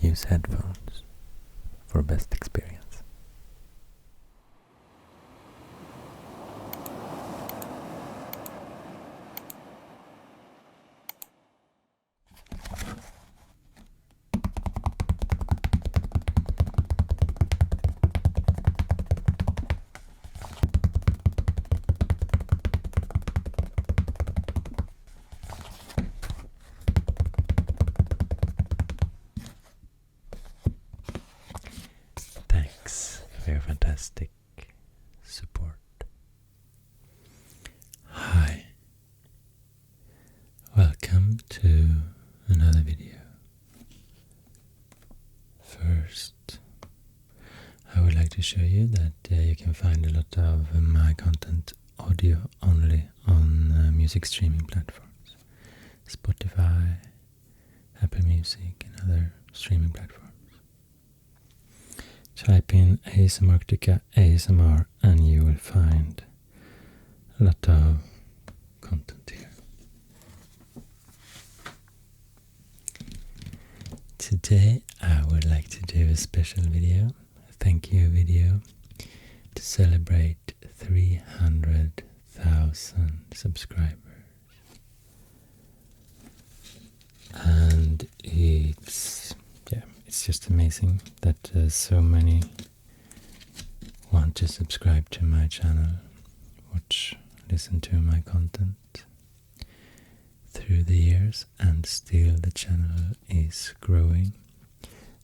use headphones for best experience. Thanks for your fantastic support. Hi, welcome to another video. First, I would like to show you that you can find a lot of my content audio only on music streaming platforms, Spotify, Apple Music and other streaming platforms. Type in ASMRctica ASMR and you will find a lot of content here. Today I would like to do a special video, a thank you video, to celebrate 300,000 subscribers. And it's just amazing that so many want to subscribe to my channel, listen to my content through the years, and still the channel is growing.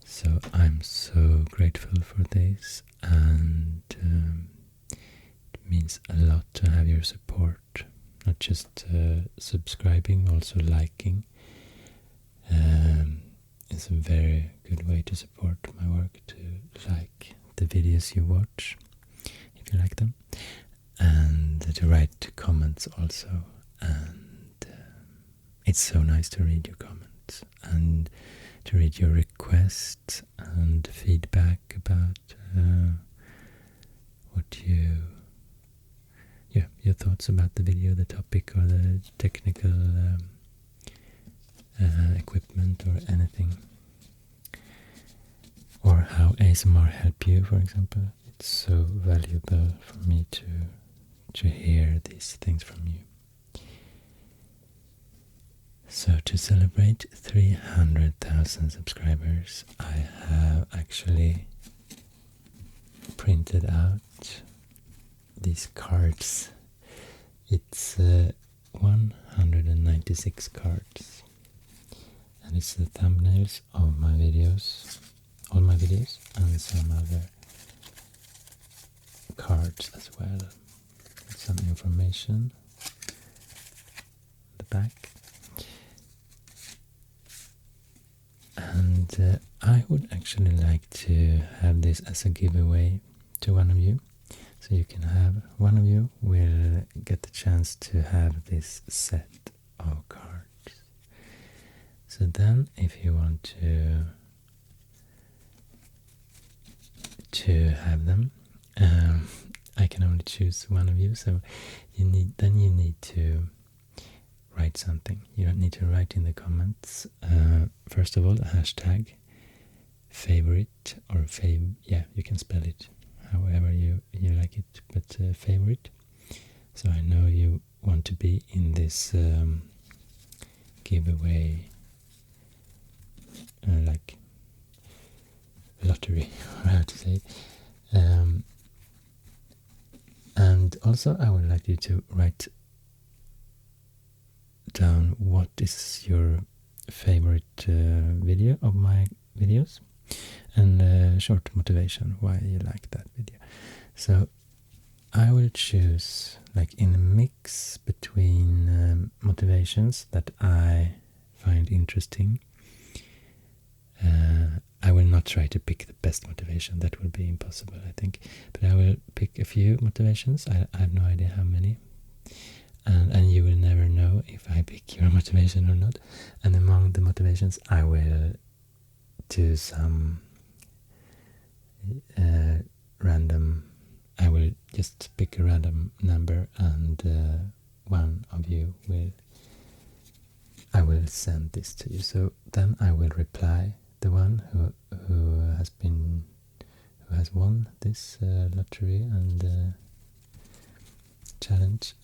So I'm so grateful for this, and it means a lot to have your support, not just subscribing, also liking. It's a very good way to support my work, to like the videos you watch, if you like them, and to write comments also. And it's so nice to read your comments and to read your requests and feedback about your thoughts about the video, the topic, or the technical equipment or anything, or how ASMR help you, for example. It's so valuable for me to hear these things from you. So to celebrate 300,000 subscribers, I have actually printed out these cards. It's 196 cards. And it's the thumbnails of my videos, all my videos, and some other cards as well, with some information at the back. And I would actually like to have this as a giveaway to one of you. So you can have, one of you will get the chance to have this set of cards. So then, if you want to have them, I can only choose one of you. So you need to write something. You don't need to write in the comments. First of all, a hashtag favorite, or you can spell it however you like it, but favorite. So I know you want to be in this giveaway. Like lottery, or how to say it. And also I would like you to write down what is your favorite video of my videos, and a short motivation why you like that video. So I will choose, like, in a mix between motivations that I find interesting. I will not try to pick the best motivation, that will be impossible, I think, but I will pick a few motivations. I have no idea how many, and you will never know if I pick your motivation or not. And among the motivations I will do some random, I will just pick a random number, and one of you will, I will send this to you. So then I will reply the one who has won this lottery and challenge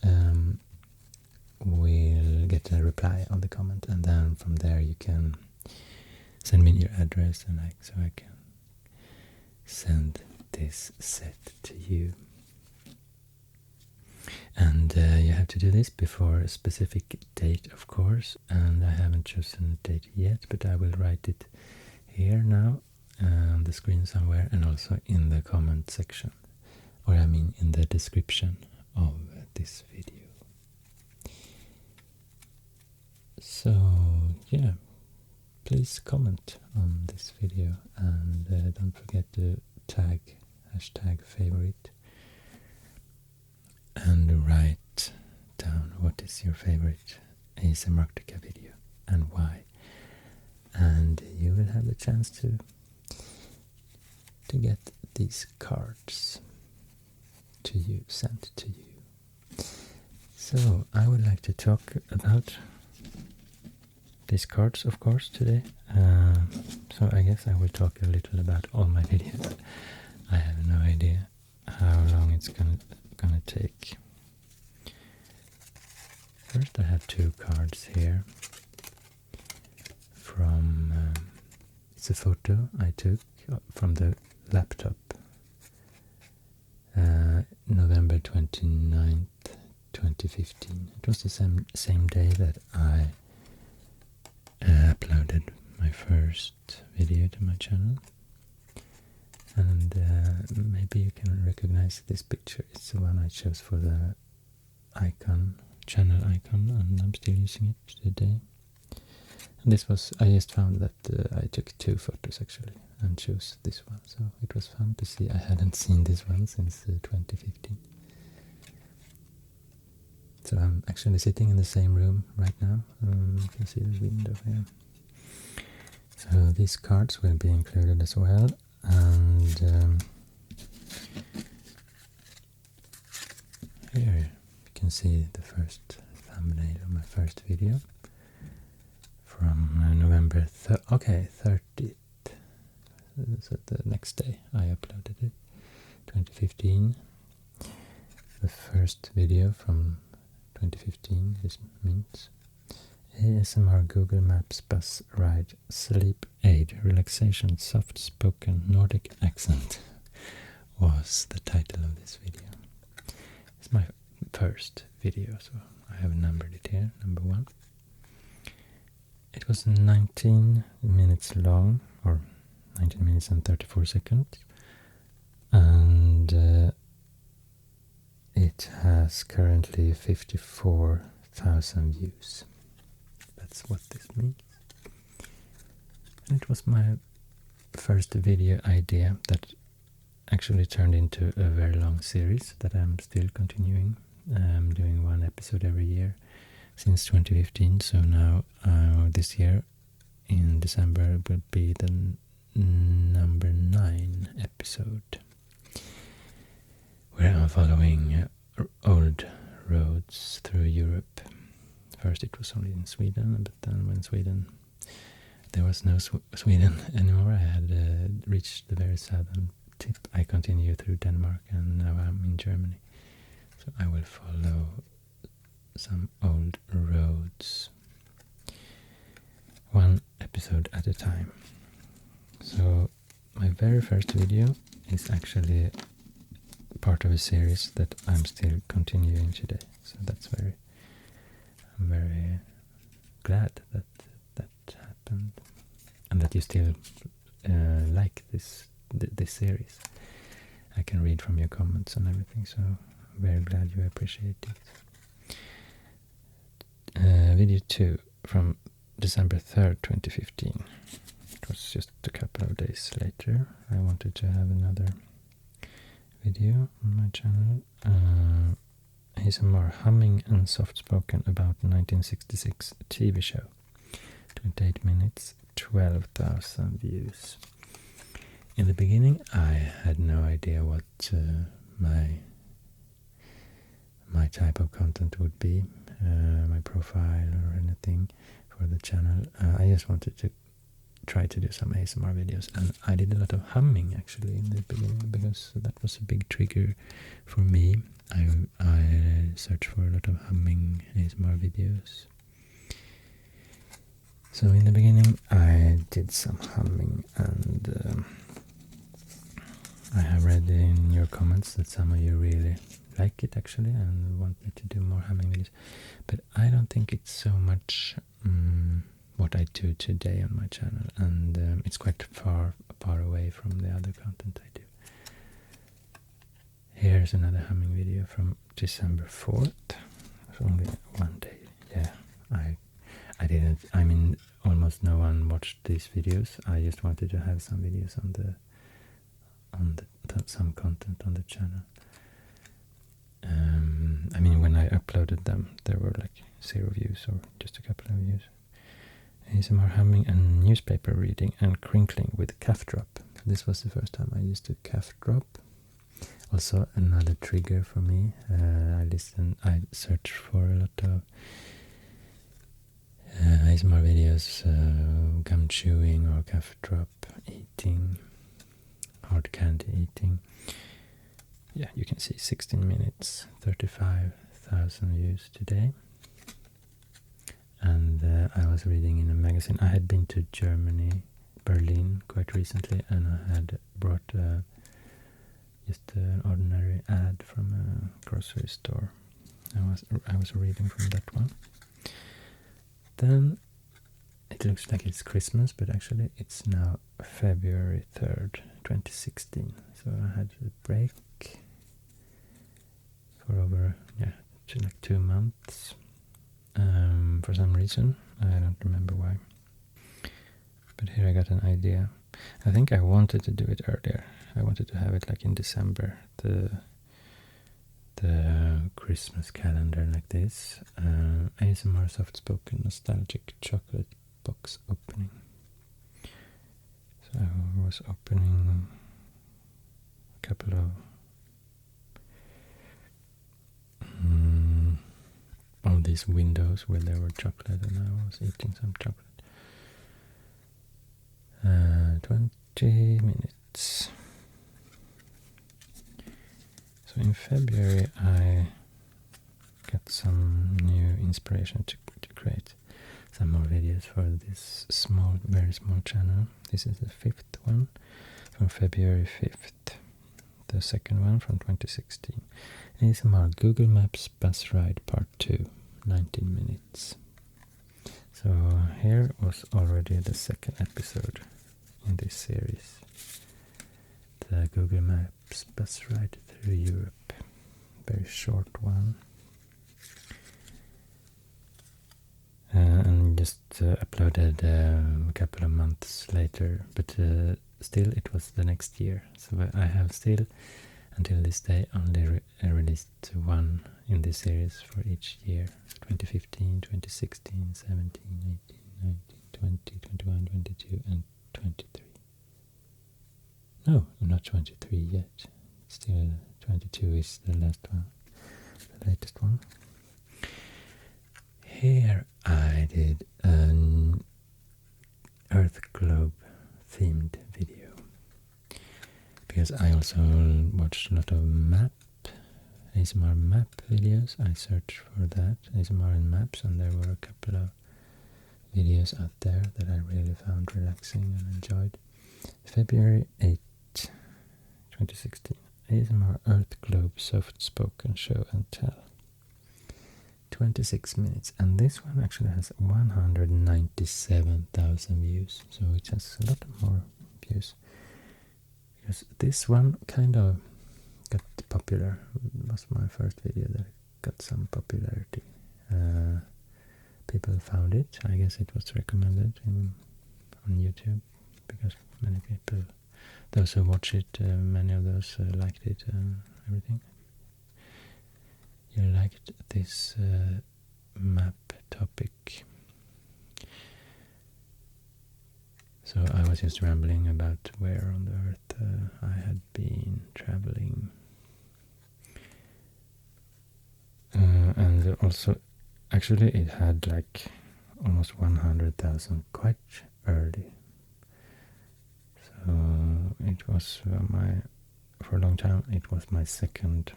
will get a reply on the comment, and then from there you can send me your address and so I can send this set to you. And you have to do this before a specific date, of course, and I haven't chosen a date yet, but I will write it here now on the screen somewhere, and also in the comment section, or I mean in the description of this video. So yeah, please comment on this video, and don't forget to tag #favorite and write down what is your favorite ASMRctica video and why, and you will have the chance to get these cards to you, sent to you. So I would like to talk about these cards, of course, today. So I guess I will talk a little about all my videos. I have no idea how long it's gonna take. First, I have two cards here from it's a photo I took from the laptop, November 29th, 2015. It was the same day that I uploaded my first video to my channel, and maybe you can recognize this picture. It's the one I chose for the channel icon, and I'm still using it today. And this was, I just found that I took two photos actually and chose this one, so it was fun to see. I hadn't seen this one since 2015. So I'm actually sitting in the same room right now. You can see the window here. So these cards will be included as well, and here you can see the first thumbnail of my first video from November 30th. So the next day I uploaded it, 2015. The first video from 2015, this means ASMR Google Maps bus ride sleep aid relaxation soft spoken Nordic accent was the title of this video. It's my first video, so I have numbered it here, number 1. It was 19 minutes long, or 19 minutes and 34 seconds, and it has currently 54,000 views. That's what this means. And it was my first video idea that actually turned into a very long series that I'm still continuing. I'm doing one episode every year since 2015, so now this year in December will be the number 9 episode, where I'm following old roads through Europe. First it was only in Sweden, but then when there was no Sweden anymore, I had reached the very southern tip. I continue through Denmark, and now I'm in Germany. So I will follow some old roads, one episode at a time. So my very first video is actually part of a series that I'm still continuing today. So I'm very glad that happened, and that you still like this series. I can read from your comments and everything, so I'm very glad you appreciate it. Video 2 from December 3rd, 2015. It was just a couple of days later. I wanted to have another video on my channel. ASMR humming and soft-spoken about 1966 TV show. 28 minutes, 12,000 views. In the beginning, I had no idea what my type of content would be, my profile or anything for the channel. I just wanted to try to do some ASMR videos, and I did a lot of humming actually in the beginning because that was a big trigger for me. I searched for a lot of humming ASMR videos. So in the beginning I did some humming, and I have read in your comments that some of you really like it actually and want me to do more humming videos, but I don't think it's so much what I do today on my channel, and it's quite far away from the other content I do. Here's another humming video from December 4th. It's only one day. Yeah, I mean, almost no one watched these videos. I just wanted to have some videos on some content on the channel. I mean, when I uploaded them, there were like 0 views or just a couple of views. ASMR humming and newspaper reading and crinkling with calf drop. This was the first time I used a calf drop. Also another trigger for me. I searched for a lot of ASMR videos, gum chewing or calf drop eating, hard candy eating. Yeah, you can see 16 minutes, 35,000 views today. And I was reading in a magazine. I had been to Germany, Berlin, quite recently, and I had brought just an ordinary ad from a grocery store. I was reading from that one. Then it looks like it's Christmas, but actually it's now February 3rd, 2016. So I had a break for over like 2 months. For some reason, I don't remember why. But here I got an idea. I think I wanted to do it earlier. I wanted to have it like in December, the Christmas calendar like this. ASMR soft-spoken nostalgic chocolate box opening. So I was opening a couple of these windows where there were chocolate, and I was eating some chocolate. 20 minutes. So in February I got some new inspiration to create some more videos for this very small channel. This is the 5th one from February 5th. The second one from 2016. ASMR Google Maps Bus Ride Part 2, 19 minutes. So here was already the second episode in this series. The Google Maps Bus Ride through Europe. Very short one. And just uploaded a couple of months later, but still it was the next year. So I have still, until this day, only released one in this series for each year. 2015, 2016, 17, 18, 19, 20, 21, 22 and 23. No, not 23 yet. Still 22 is the last one, the latest one. Here I did an Earth globe themed video, because I also watched a lot of ASMR map videos. I searched for that, ASMR and maps, and there were a couple of videos out there that I really found relaxing and enjoyed. February 8, 2016, ASMR Earth globe soft spoken show and tell. 26 minutes, and this one actually has 197,000 views, so it has a lot more views, because this one kind of got popular. It was my first video that got some popularity. People found it. I guess it was recommended on YouTube, because many people, those who watch it, many of those liked it and everything. You liked this map topic. So I was just rambling about where on the earth I had been traveling. And also, actually it had like almost 100,000 quite early. it was for a long time, it was my second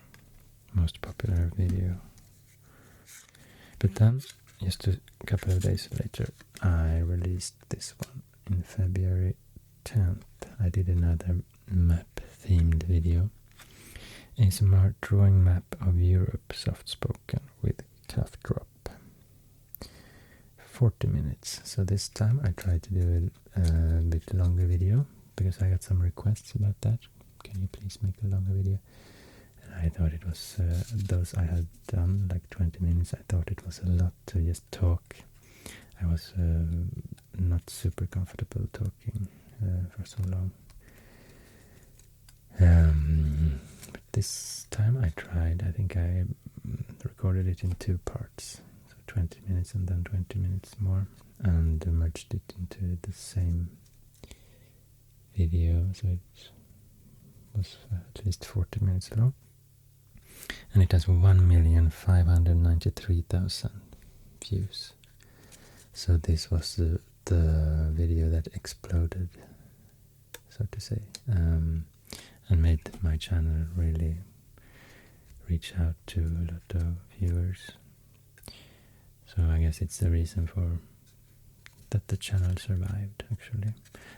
most popular video. But then, just a couple of days later, I released this one in February 10th. I did another map-themed video. ASMR drawing map of Europe, soft-spoken with cleft drop. 40 minutes. So this time I tried to do a bit longer video, because I got some requests about that. Can you please make a longer video? I thought it was, those I had done, like 20 minutes, I thought it was a lot to just talk. I was not super comfortable talking for so long. But this time I tried, I think I recorded it in 2 parts. So 20 minutes and then 20 minutes more, and merged it into the same video, so it was at least 40 minutes long. And it has 1,593,000 views. So this was the video that exploded, so to say, and made my channel really reach out to a lot of viewers. So I guess it's the reason for that the channel survived, actually.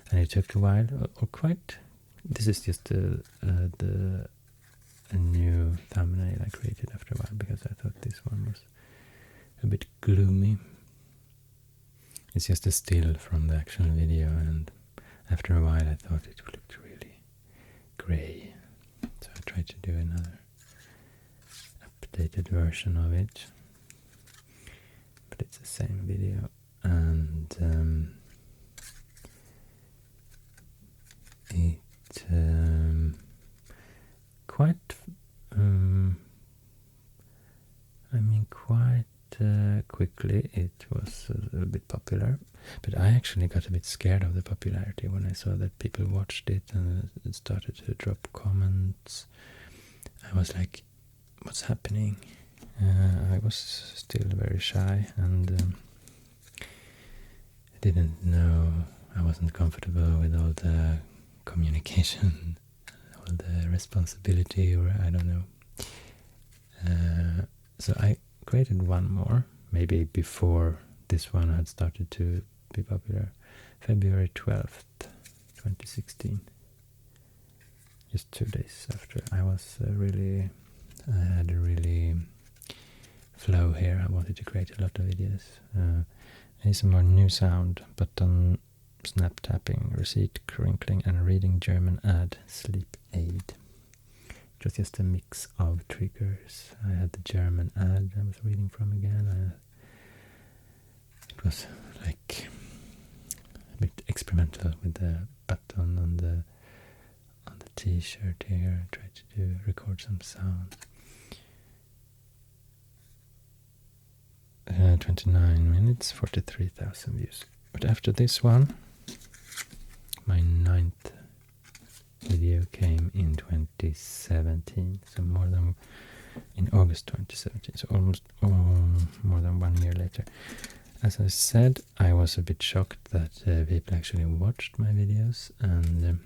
And it took a while, or quite. This is just a new thumbnail I created after a while, because I thought this one was a bit gloomy. It's just a still from the actual video, and after a while I thought it looked really grey. So I tried to do another updated version of it. But it's the same video, and it quite quickly it was a little bit popular, but I actually got a bit scared of the popularity when I saw that people watched it and it started to drop comments. I was like, what's happening? I was still very shy, and I didn't know, I wasn't comfortable with all the communication, all the responsibility, or I don't know. So I created one more, maybe before this one had started to be popular, February 12th, 2016. Just 2 days after. I had a really flow here. I wanted to create a lot of videos. Some more new sound, button, snap tapping, receipt crinkling, and reading German ad, sleep aid. It was just a mix of triggers. I had the German ad I was reading from again. It was like a bit experimental with the button on the t-shirt here. I tried to record some sound. 29 minutes, 43,000 views. But after this one, my 9th video came in 2017, so in August 2017, so almost more than 1 year later. As I said, I was a bit shocked that people actually watched my videos, and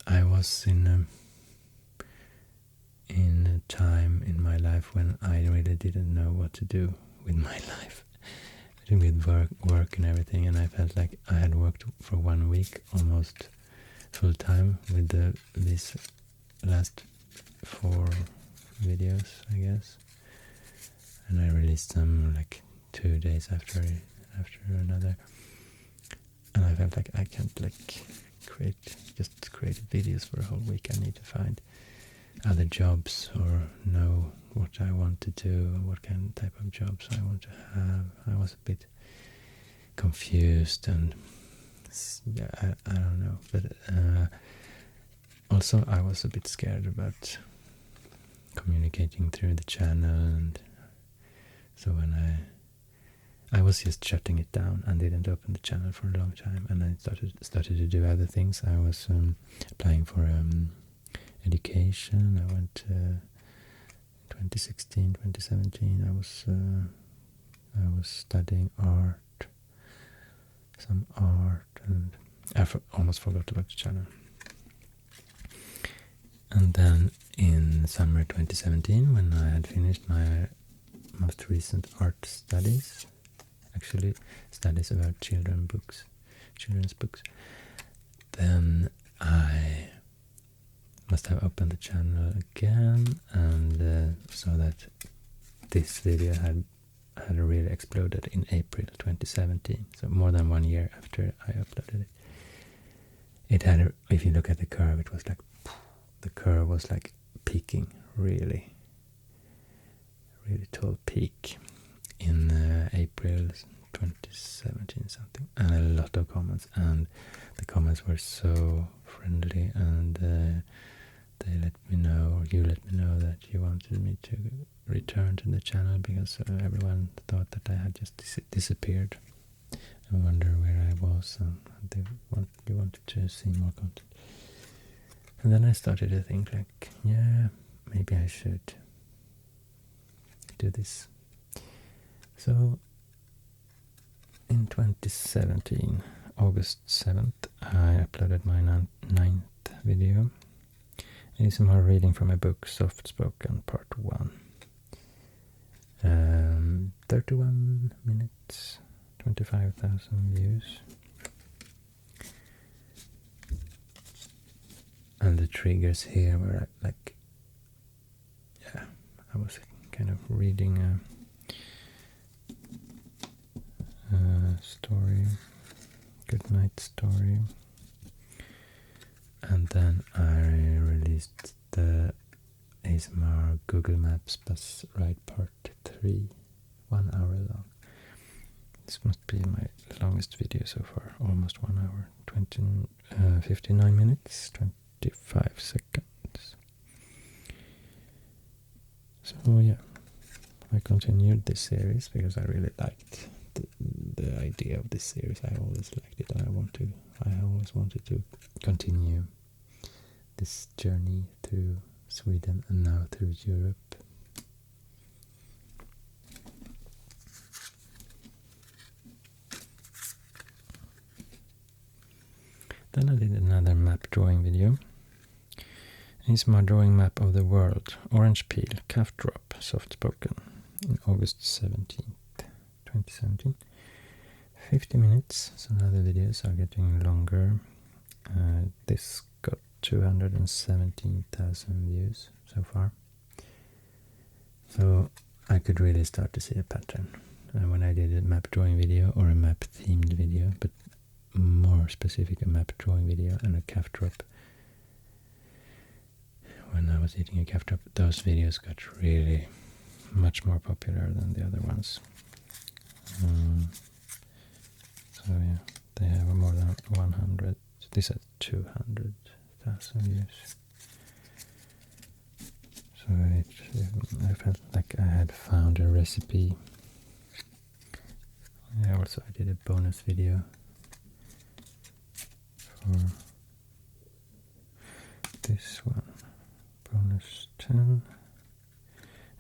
I was in a time in my life when I really didn't know what to do with my life, with work and everything, and I felt like I had worked for 1 week almost full time with these last 4 videos, I guess, and I released them like 2 days after another, and I felt like I can't create videos for a whole week. I need to find other jobs or know what I want to do, what kind of type of jobs I want to have. I was a bit confused, and I don't know, but also I was a bit scared about communicating through the channel, and so when I was just shutting it down and didn't open the channel for a long time, and I started to do other things. I was applying for education. I went 2016, 2017. I was studying art, some art, and I almost forgot about the channel. And then in summer 2017, when I had finished my most recent art studies, actually studies about children's books, then I must have opened the channel again, and saw that this video had really exploded in April 2017, so more than 1 year after I uploaded it. It had, if you look at the curve, it was like, the curve was like peaking, really tall peak in April 2017 something, and a lot of comments, and the comments were so friendly, and they let me know, or you let me know, that you wanted me to return to the channel because everyone thought that I had just disappeared and wonder where I was, and you wanted to see more content. And then I started to think like, yeah, maybe I should do this. So in 2017, August 7th, I uploaded my ninth video. ASMR reading from a book, Soft Spoken, Part 1. 31 minutes, 25,000 views. And the triggers here were like, yeah, I was kind of reading a story, good night story, and then I released the ASMR Google Maps Bus Ride Part 3, 1 hour long. This must be my longest video so far, almost 1 hour, 59 minutes, 25 seconds. So yeah, I continued this series because I really liked the idea of this series. I always liked it, and I always wanted to continue this journey through Sweden and now through Europe. Then I did another map drawing video. It's my drawing map of the world, orange peel, calf drop, soft spoken, in August 17th, 2017. 50 minutes, so now the videos are getting longer. This got 217,000 views so far. So I could really start to see a pattern when I did a map drawing video or a map themed video, but more specific, a map drawing video and a calf drop. When I was eating a calf drop, those videos got really much more popular than the other ones. So yeah, they have more than 100. This has 200,000 views. So I felt like I had found a recipe. Also I did a bonus video for this one. Bonus 10.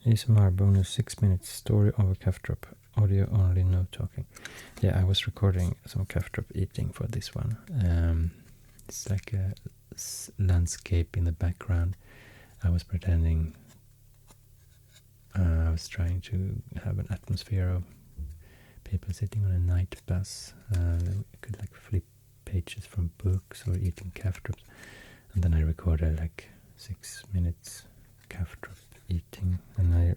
ASMR bonus 6 minutes story of a calf drop. Audio only, no talking. Yeah, I was recording some calf drop eating for this one. It's like a landscape in the background. I was pretending, I was trying to have an atmosphere of people sitting on a night bus. They could like flip pages from books or eating calf drops. And then I recorded like 6 minutes calf drop eating, and I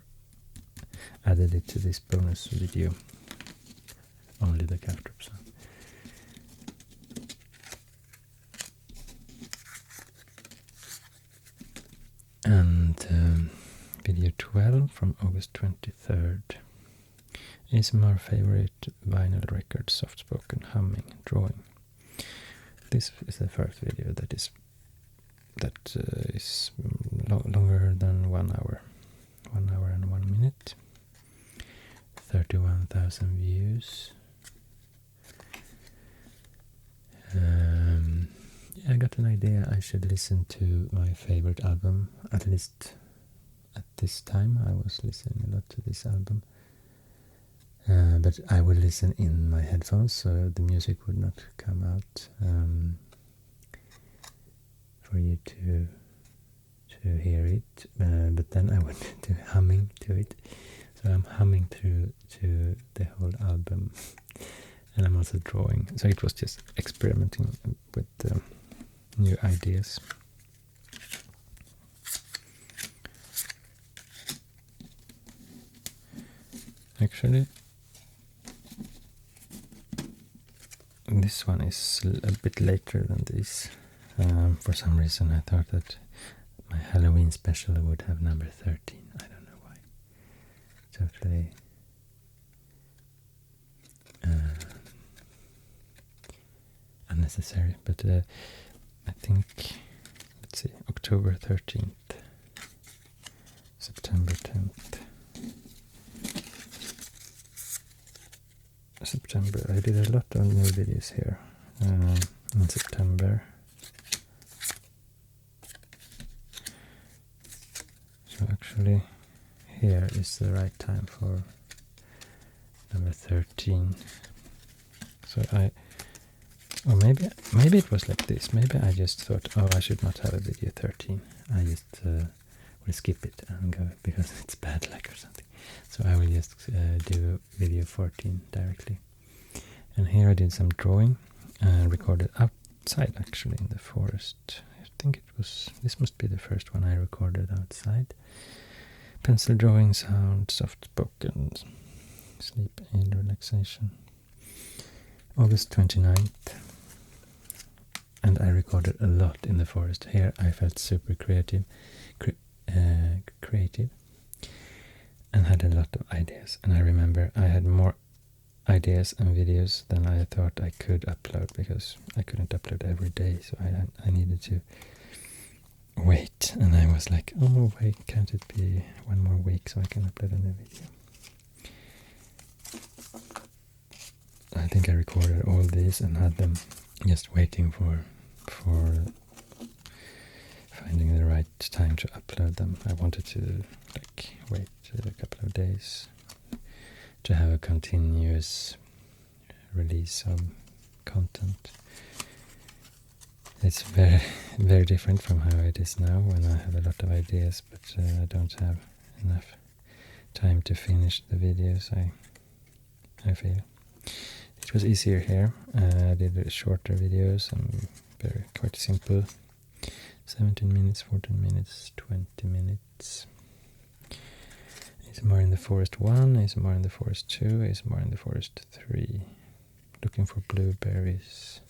added it to this bonus video, only the calf drops. And video 12 from August 23rd is my favorite vinyl record, soft spoken, humming, drawing. This is the first video that is longer than 1 hour. 1 hour and 1 minute. 31,000 views. Yeah, I got an idea. I should listen to my favorite album. At least at this time I was listening a lot to this album. But I will listen in my headphones, so the music would not come out for you to hear it. But then I went to humming to it, so I'm humming through to the whole album, and I'm also drawing. So it was just experimenting with new ideas. Actually, this one is a bit later than this. For some reason I thought that my Halloween special would have number 13. I don't know why. Totally unnecessary, but I think, let's see, October 13th, September 10th. September, I did a lot of new videos here in September. So actually here is the right time for number 13. So or maybe it was like this. Maybe I just thought, oh, I should not have a video 13. I just will skip it and go because it's bad luck or something. So I will just do video 14 directly. And here I did some drawing and recorded outside, actually, in the forest. I think this must be the first one I recorded outside. Pencil drawing, sound, soft spoken, sleep aid, relaxation. August 29th. And I recorded a lot in the forest. Here I felt super creative and had a lot of ideas. And I remember I had more ideas and videos than I thought I could upload, because I couldn't upload every day, so I needed to wait. And I was like, oh wait, can't it be one more week so I can upload a new video? I think I recorded all these and had them just waiting for finding the right time to upload them. I wanted to wait a couple of days to have a continuous release of content. It's very, very different from how it is now, when I have a lot of ideas, but I don't have enough time to finish the videos, I feel. It was easier here. I did shorter videos and quite simple. 17 minutes, 14 minutes, 20 minutes. ASMR in the Forest 1, ASMR in the Forest 2, ASMR in the Forest 3. Looking for blueberries.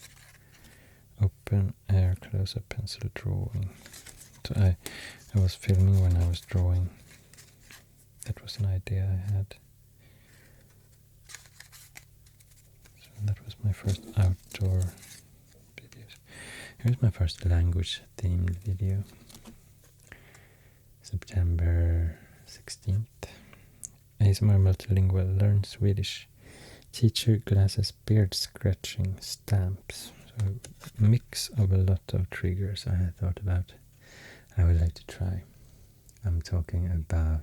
Open air close-up pencil drawing. So I was filming when I was drawing. That was an idea I had. So that was my first outdoor videos. Here's my first language-themed video. September 16th. ASMR multilingual, learn Swedish. Teacher glasses, beard scratching, stamps. So a mix of a lot of triggers I had thought about I would like to try. I'm talking about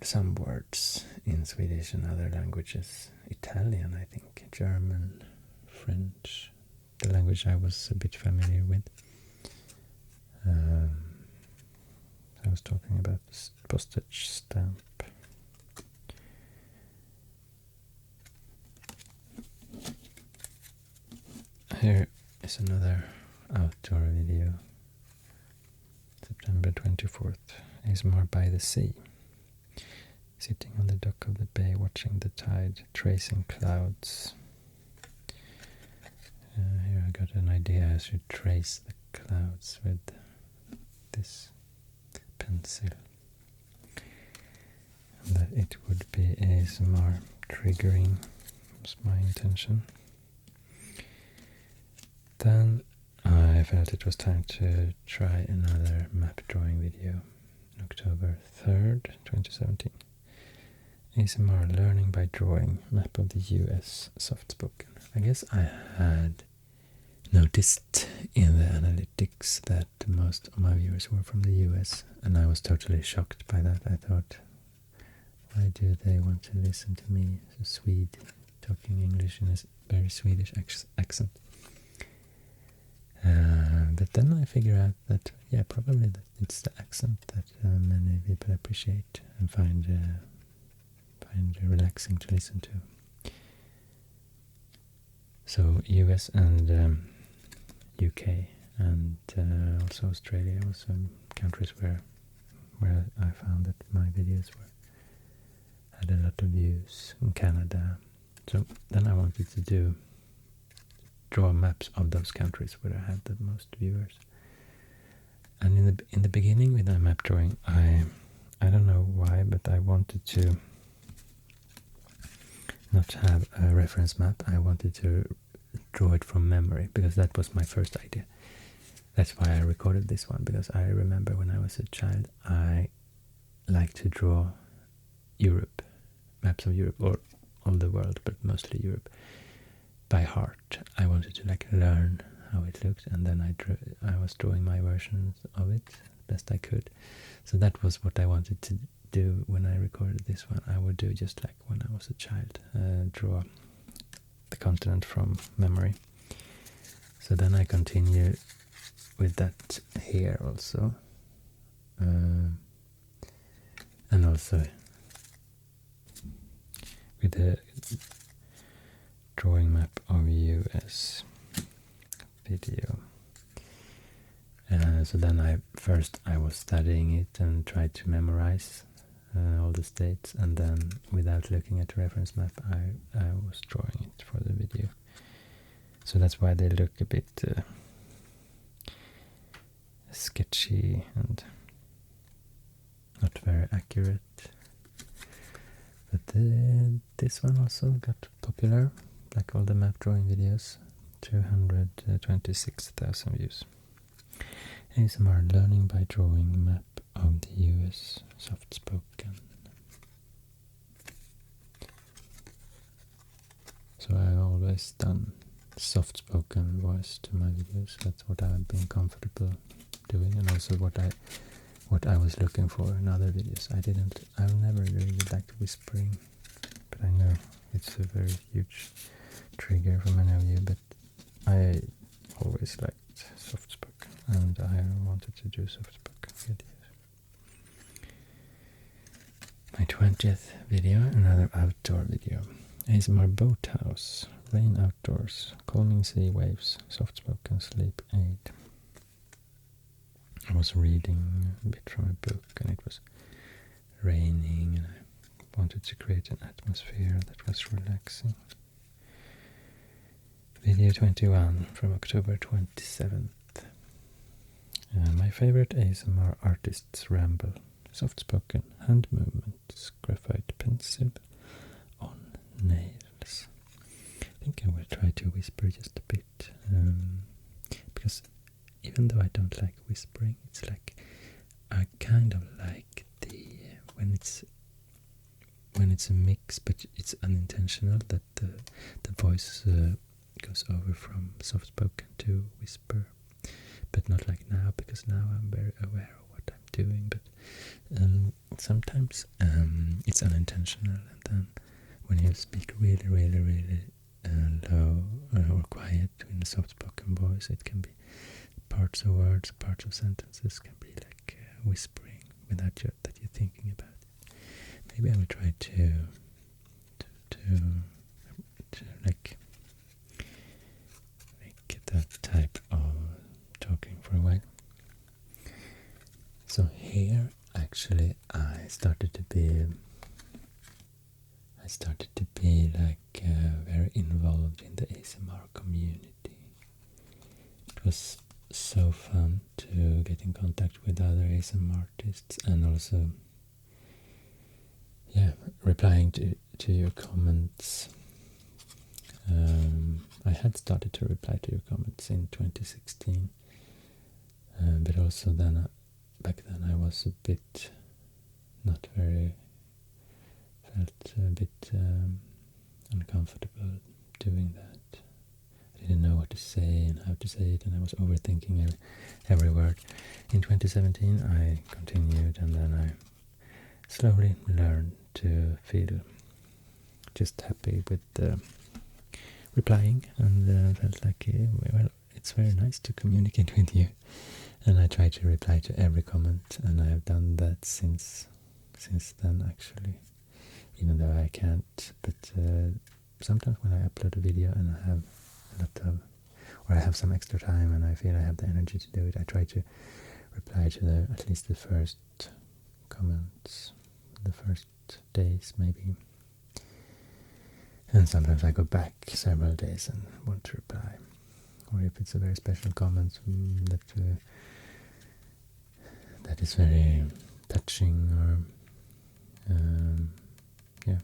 some words in Swedish and other languages. Italian, I think, German, French, the language I was a bit familiar with. I was talking about this postage stamp. Here is another outdoor video. September 24th. ASMR by the sea. Sitting on the dock of the bay, watching the tide, tracing clouds. Here I got an idea. I should trace the clouds with this pencil. And that it would be ASMR triggering was my intention. Then I felt it was time to try another map drawing video. October 3rd, 2017. ASMR learning by drawing, map of the US, soft spoken. I guess I had noticed in the analytics that most of my viewers were from the US, and I was totally shocked by that. I thought Why do they want to listen to me as a Swede talking English in a very Swedish accent? But then I figure out that, yeah, probably that it's the accent that many people appreciate and find relaxing to listen to. So US and UK and also Australia, also countries where I found that my videos had a lot of views. In Canada. So then I wanted to draw maps of those countries where I had the most viewers. And in the beginning with the map drawing, I don't know why, but I wanted to not have a reference map. I wanted to draw it from memory because that was my first idea. That's why I recorded this one, because I remember when I was a child I liked to draw Europe, maps of Europe, or of the world, but mostly Europe, by heart. I wanted to learn how it looked, and then I was drawing my versions of it best I could. So that was what I wanted to do when I recorded this one. I would do just like when I was a child, draw the continent from memory. So then I continue with that here also, and also with the drawing map of US video. So then I was studying it and tried to memorize all the states, and then without looking at the reference map I was drawing it for the video. So that's why they look a bit sketchy and not very accurate. But this one also got popular, like all the map drawing videos, 226,000 views. ASMR learning by drawing map of the US soft spoken. So I've always done soft spoken voice to my videos. That's what I've been comfortable doing, and also what I was looking for in other videos. I've never really liked whispering, but I know it's a very huge trigger for many of you, but I always liked soft spoken, and I wanted to do soft spoken videos. My 20th video, another outdoor video. ASMR boathouse, rain outdoors, calming sea waves, soft spoken sleep aid. I was reading a bit from a book and it was raining, and I wanted to create an atmosphere that was relaxing. Video 21 from October 27th. My favorite ASMR artists Ramble, soft spoken, hand movements, graphite pencil on nails. I think I will try to whisper just a bit, because even though I don't like whispering, it's like I kind of like when it's a mix, but it's unintentional, that the voice goes over from soft spoken to whisper, but not like now, because now I'm very aware of what I'm doing. But sometimes it's unintentional, and then when you speak really, really, really low or quiet in a soft spoken voice, it can be parts of words, parts of sentences can be like whispering without that you're thinking about it. Maybe I will try to like make that type of talking for a while. So here actually I started to be like very involved in the ASMR community. It was so fun to get in contact with other ASMR artists, and also replying to your comments. I had started to reply to your comments in 2016, but also then back then I was felt a bit uncomfortable doing that. I didn't know what to say and how to say it, and I was overthinking every word. In 2017 I continued, and then I slowly learned to feel just happy with replying, and felt like, well, it's very nice to communicate with you, and I try to reply to every comment, and I have done that since then, actually, even though I can't. But sometimes when I upload a video and I have a lot of, or I have some extra time and I feel I have the energy to do it, I try to reply to at least the first comments, the first days maybe. And sometimes I go back several days and want to reply. Or if it's a very special comment that is very touching, or yeah,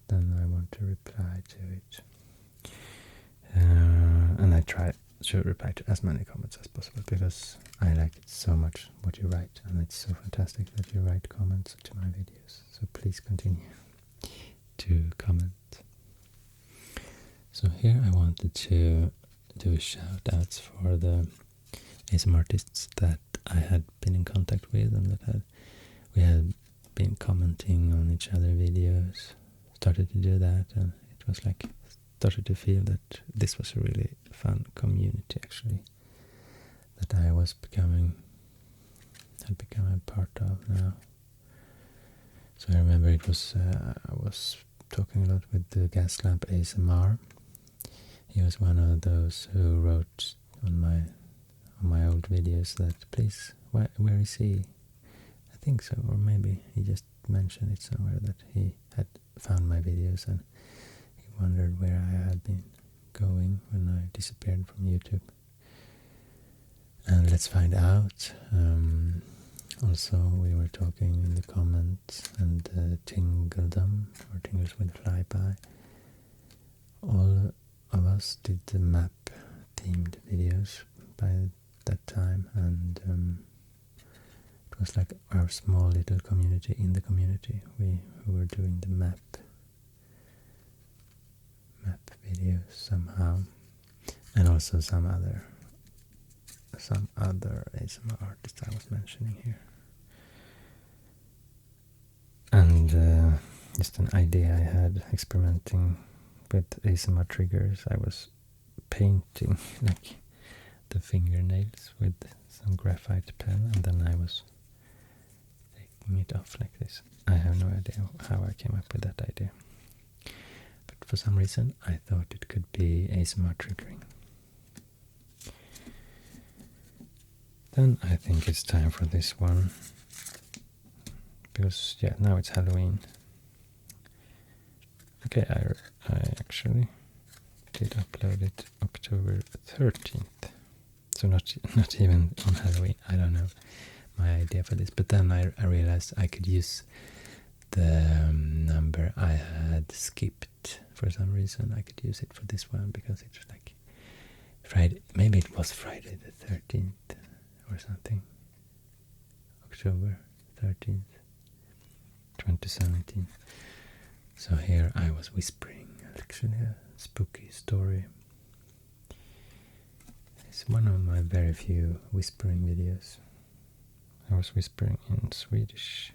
then I want to reply to it. And I try to reply to as many comments as possible, because I like it so much what you write, and it's so fantastic that you write comments to my videos. So please continue to comment. So here I wanted to do shout-outs for the ASMR artists that I had been in contact with, and that we had been commenting on each other videos. Started to do that, and it was like, started to feel that this was a really fun community, actually, that I had become a part of now. So I remember it was I was talking a lot with the Gas Lamp ASMR. He was one of those who wrote on my old videos that, please, where is he? I think so, or maybe he just mentioned it somewhere that he had found my videos and he wondered where I had been going when I disappeared from YouTube. And let's find out. Also, we were talking in the comments, and Tingledom, or Tingles with Flyby, all of us did the map-themed videos by that time, and it was like our small little community in the community. We were doing the map videos somehow, and also some other ASMR artists I was mentioning here. And just an idea I had experimenting with ASMR triggers. I was painting like the fingernails with some graphite pen, and then I was taking it off like this. I have no idea how I came up with that idea, but for some reason I thought it could be ASMR triggering. Then I think it's time for this one, because yeah, now it's Halloween. Okay, I actually did upload it October 13th, so not even on Halloween. I don't know my idea for this, but then I realized I could use the number I had skipped for some reason. I could use it for this one because it was like Friday, maybe it was Friday the 13th or something. October 13th, 2017. So here I was whispering, actually a spooky story. It's one of my very few whispering videos. I was whispering in Swedish.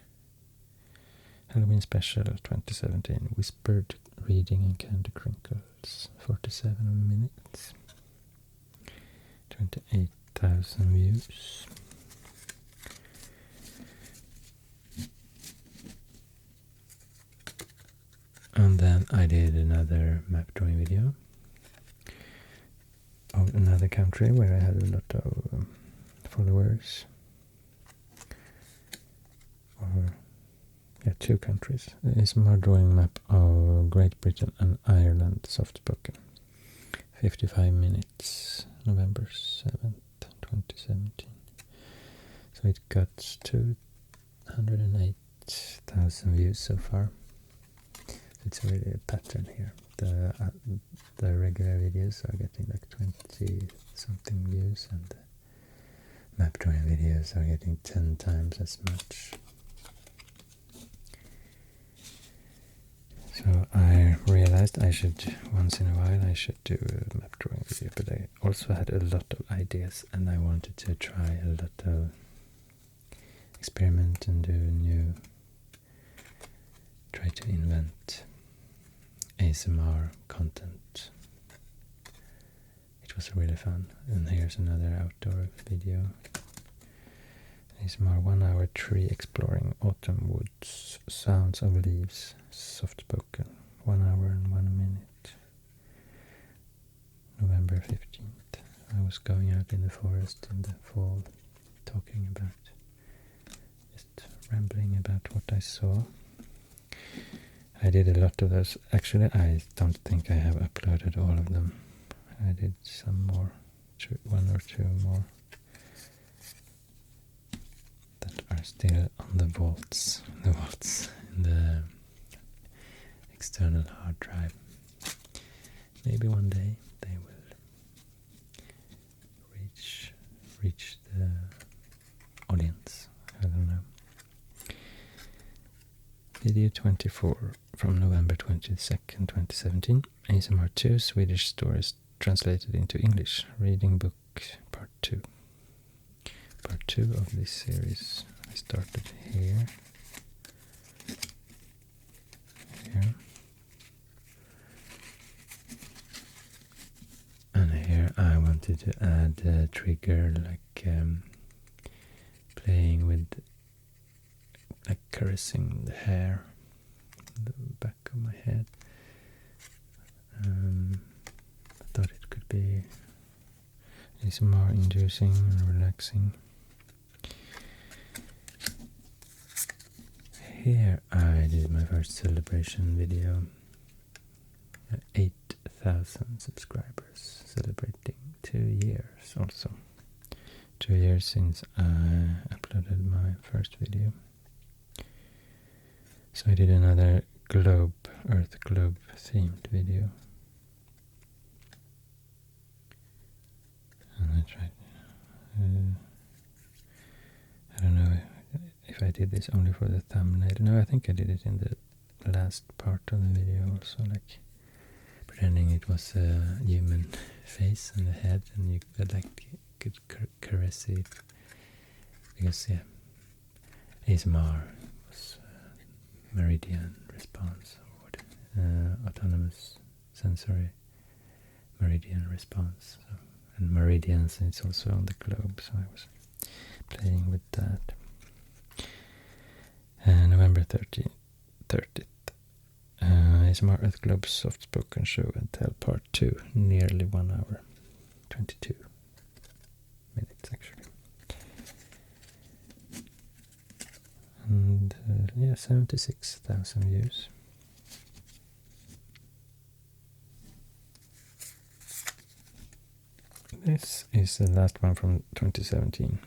Halloween special 2017, whispered reading and candy crinkles, 47 minutes, 28,000 views. And then I did another map drawing video of another country where I had a lot of followers. Or, yeah, two countries. It's my drawing map of Great Britain and Ireland, soft-spoken. 55 minutes, November 7th, 2017. So it got 208,000 views so far. It's really a pattern here. The regular videos are getting like 20 something views, and the map drawing videos are getting 10 times as much. So I realized I should, once in a while, I should do a map drawing video, but I also had a lot of ideas, and I wanted to try a lot of experiment and do new, try to invent ASMR content. It was really fun. And here's another outdoor video. ASMR 1 hour tree exploring autumn woods, sounds of leaves, soft spoken, 1 hour and 1 minute. November 15th. I was going out in the forest in the fall, talking about, just rambling about what I saw. I did a lot of those. Actually, I don't think I have uploaded all of them. I did some more, one or two more that are still on the vaults in the external hard drive. Maybe one day they will reach the audience. I don't know. Video 24 from November 22nd, 2017. ASMR 2 Swedish stories translated into English. Reading book part 2. Part 2 of this series. I started here. And here I wanted to add a trigger like playing with, like caressing the hair, the back of my head. I thought it could be more inducing and relaxing. Here I did my first celebration video. 8,000 subscribers, celebrating 2 years also. 2 years since I uploaded my first video. So I did another Earth globe themed video. And I tried, I don't know if I did this only for the thumbnail. No, I think I did it in the last part of the video also, like pretending it was a human face and a head, and you could caress it, because ASMR was meridian response, or autonomous sensory meridian response. So, and meridians, it's also on the globe, so I was playing with that. November 30th. ASMR Earth Globe Soft Spoken Show and Tell Part 2, nearly 1 hour, 22 minutes actually. And 76,000 views. This is the last one from 2017,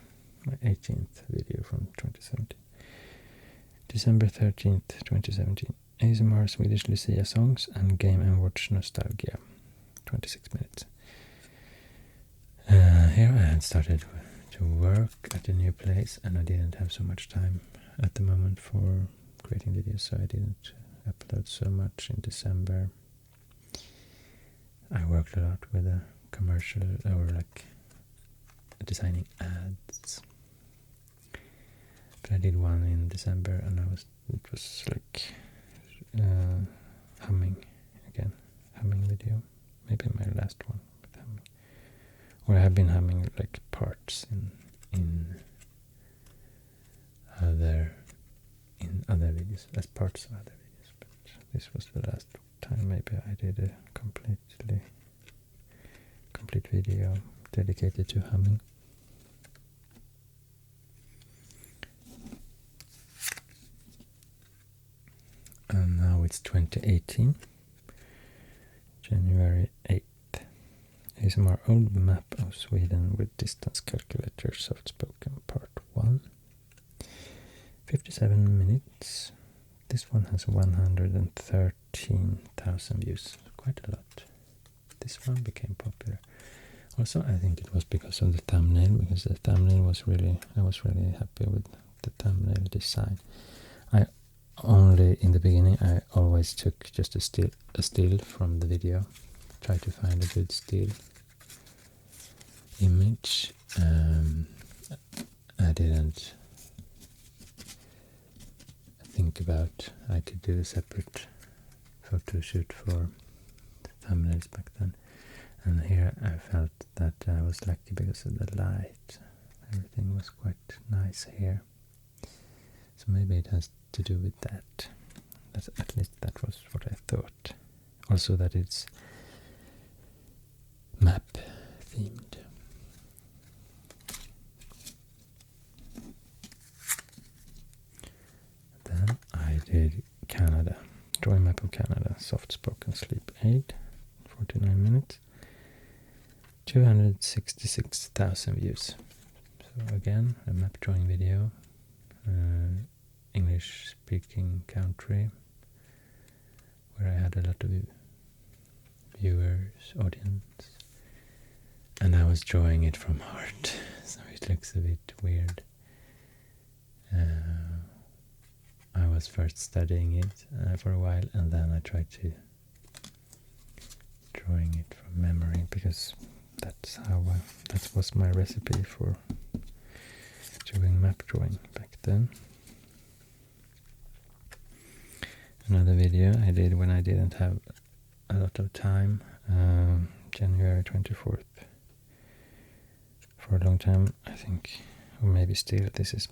my 18th video from 2017. December 13th, 2017. ASMR Swedish Lucia songs and Game & Watch nostalgia, 26 minutes. Here I had started to work at a new place, and I didn't have so much time at the moment for creating videos, so I didn't upload so much in December. I worked a lot with a commercial, or like designing ads. But I did one in December, and it was like humming video. Maybe my last one with humming. Or I have been humming like parts in other videos, as parts of other videos. But this was the last time maybe I did a complete video dedicated to humming. And now it's 2018, January 8th. ASMR Old Map of Sweden with Distance Calculator Soft Spoken Part 1. 57 minutes. This one has 113,000 views. Quite a lot. This one became popular. Also, I think it was because of the thumbnail, because the thumbnail was I was really happy with the thumbnail design. In the beginning, I always took just a still from the video, try to find a good still image. I didn't think about I could do a separate photo shoot for thumbnails back then. And here I felt that I was lucky because of the light. Everything was quite nice here. So maybe it has to do with that. At least that was what I thought. Also that it's map themed. Then I did Canada. Drawing map of Canada. Soft spoken sleep aid. 49 minutes. 266,000 views. So again, a map drawing video. English speaking country. Where I had a lot of viewers, audience. And I was drawing it from heart. So it looks a bit weird. I was first studying it for a while, and then I tried to drawing it from memory, because that's how that was my recipe for doing map drawing back then. Another video I did when I didn't have a lot of time, January 24th. For a long time, I think, or maybe still, this is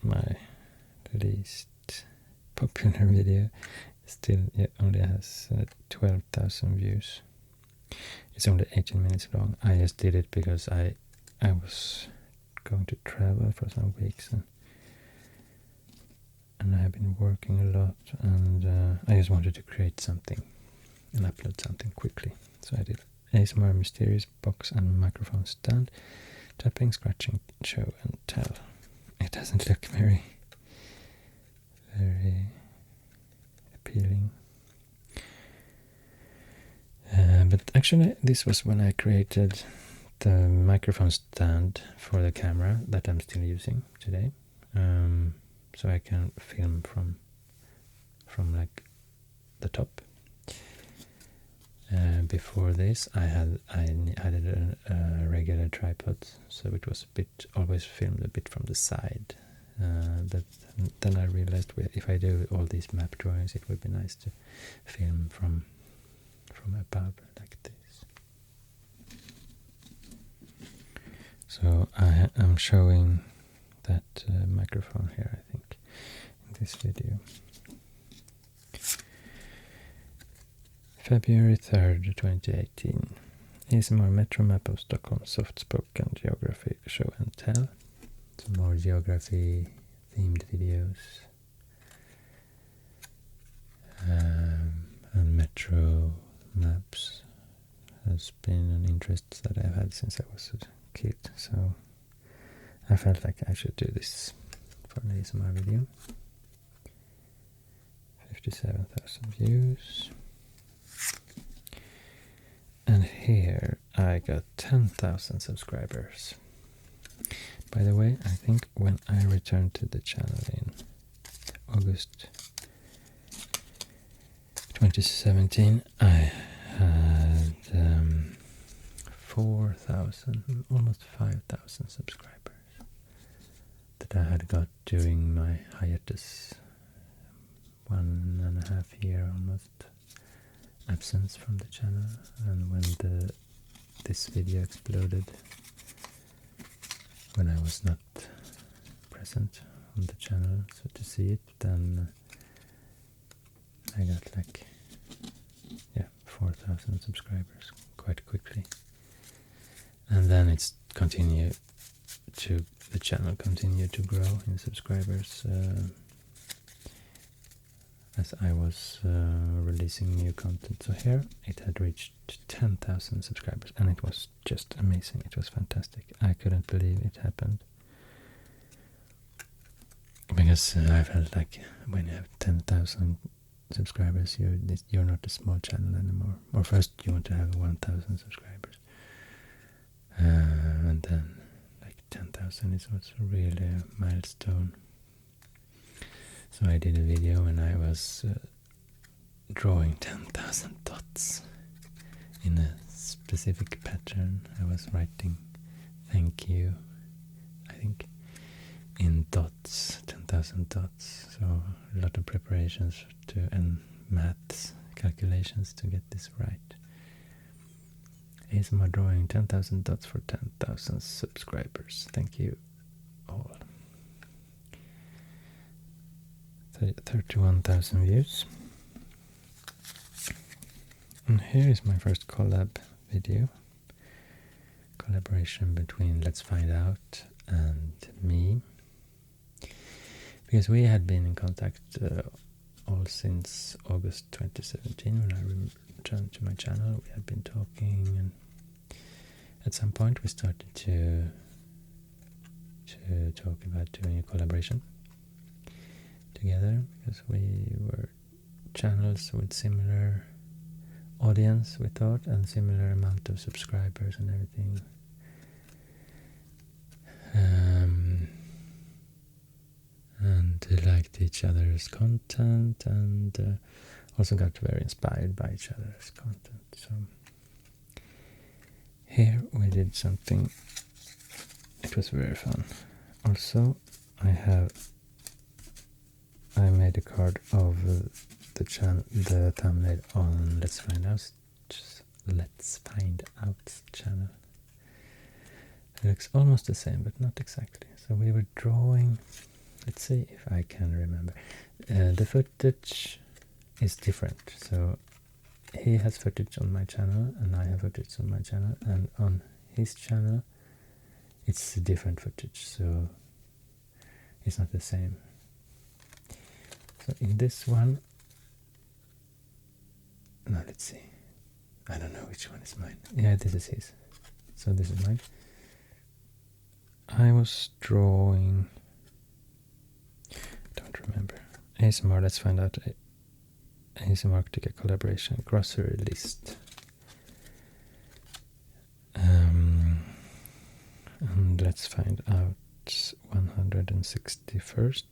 my least popular video. Still, it only has 12,000 views. It's only 18 minutes long. I just did it because I was going to travel for some weeks, and I have been working a lot, and I just wanted to create something and upload something quickly. So I did ASMR mysterious box and microphone stand, tapping, scratching, show and tell. It doesn't look very appealing. But actually this was when I created the microphone stand for the camera that I'm still using today. So I can film from like the top. Before this I had a regular tripod, so it was always filmed a bit from the side. But then I realized if I do all these map drawings, it would be nice to film from above like this. So I am showing that microphone here, I think, in this video. February 3rd, 2018. ASMR Metro Map of Stockholm Soft Spoken Geography Show and Tell. Some more geography themed videos. And metro maps has been an interest that I've had since I was a kid, so I felt like I should do this for an ASMR video. 57,000 views. And here I got 10,000 subscribers. By the way, I think when I returned to the channel in August 2017, I had 4,000, almost 5,000 subscribers that I had got during my hiatus, 1.5 year almost absence from the channel. And when this video exploded, when I was not present on the channel, so to see it, then I got like 4,000 subscribers quite quickly. And then the channel continued to grow in subscribers as I was releasing new content. So here it had reached 10,000 subscribers, and it was just amazing. It was fantastic. I couldn't believe it happened, because I felt like when you have 10,000 subscribers, you're not a small channel anymore. Or first you want to have 1,000 subscribers, and then like 10,000 is what's really a milestone. So I did a video and I was drawing 10,000 dots in a specific pattern. I was writing thank you, I think, in dots, 10,000 dots. So a lot of preparations and maths calculations to get this right. ASMR drawing 10,000 dots for 10,000 subscribers. Thank you all. 31,000 views. And here is my first collab video. Collaboration between Let's Find Out and me. Because we had been in contact all since August 2017 when I returned to my channel. We had been talking, and at some point we started to talk about doing a collaboration together, because we were channels with similar audience, we thought, and similar amount of subscribers and everything. And we liked each other's content, and also got very inspired by each other's content. So here we did something. It was very fun. Also, I made a card of the thumbnail on Let's Find Out channel. It looks almost the same, but not exactly. So we were drawing. Let's see if I can remember. The footage is different. So he has footage on my channel, and I have footage on my channel, and on his channel it's a different footage. So it's not the same. So in this one, no, let's see. I don't know which one is mine. Yeah, this is his. So this is mine. I was drawing. Don't remember. ASMR, Let's Find Out. ASMRctica collaboration grocery list. And Let's Find Out 161st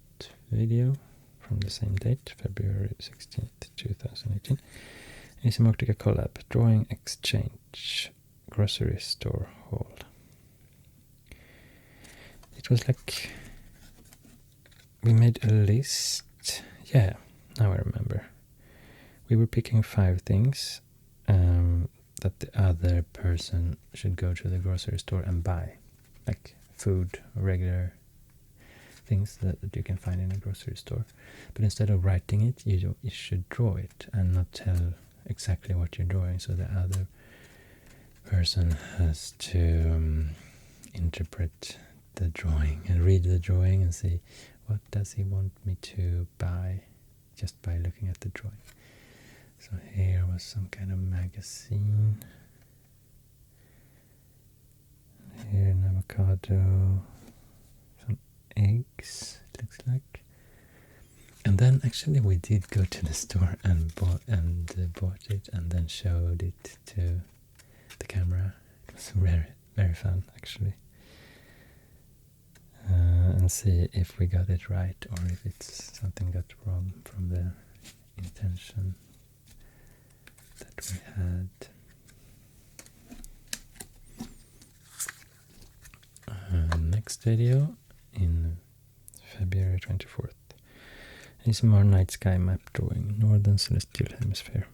video from the same date, February 16th, 2018. ASMRctica collab, drawing exchange, grocery store haul. It was like we made a list. Yeah, now I remember. We were picking 5 things that the other person should go to the grocery store and buy, like food, regular things that you can find in a grocery store. But instead of writing it, you should draw it and not tell exactly what you're drawing. So the other person has to interpret the drawing and read the drawing and see what does he want me to buy just by looking at the drawing. So here was some kind of magazine. Here an avocado, some eggs, it looks like. And then actually we did go to the store and bought it, and then showed it to the camera. It was very, very fun actually. And see if we got it right or if it's something got wrong from the intention that we had. Next video in February 24th is more night sky map drawing, Northern Celestial Hemisphere.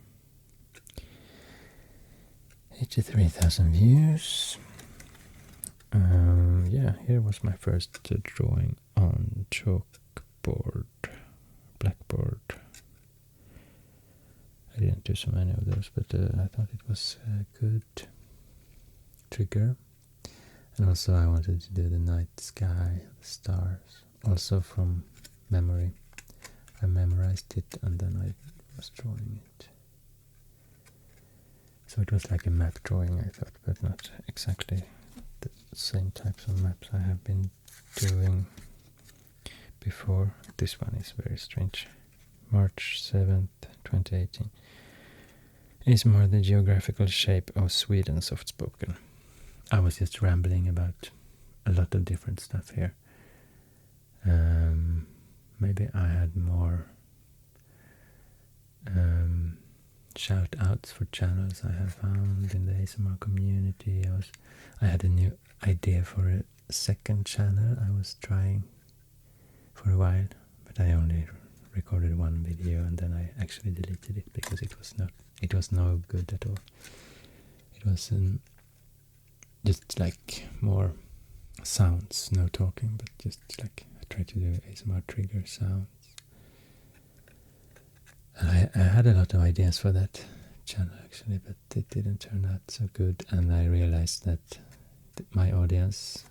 83,000 views. Yeah, here was my first drawing on chalkboard, blackboard. I didn't do so many of those, but I thought it was a good trigger. And also I wanted to do the night sky, the stars, also from memory. I memorized it and then I was drawing it. So it was like a map drawing, I thought, but not exactly the same types of maps I have been doing before. This one is very strange. March 7th, 2018. Is more the geographical shape of Sweden soft spoken. I was just rambling about a lot of different stuff here. Maybe I had more shout-outs for channels I have found in the ASMR community. I had a new idea for a second channel I was trying for a while, but I only recorded one video and then I actually deleted it because it was no good at all. It was just like more sounds, no talking, but just like I tried to do ASMR trigger sounds. And I had a lot of ideas for that channel actually, but it didn't turn out so good, and I realized that my audience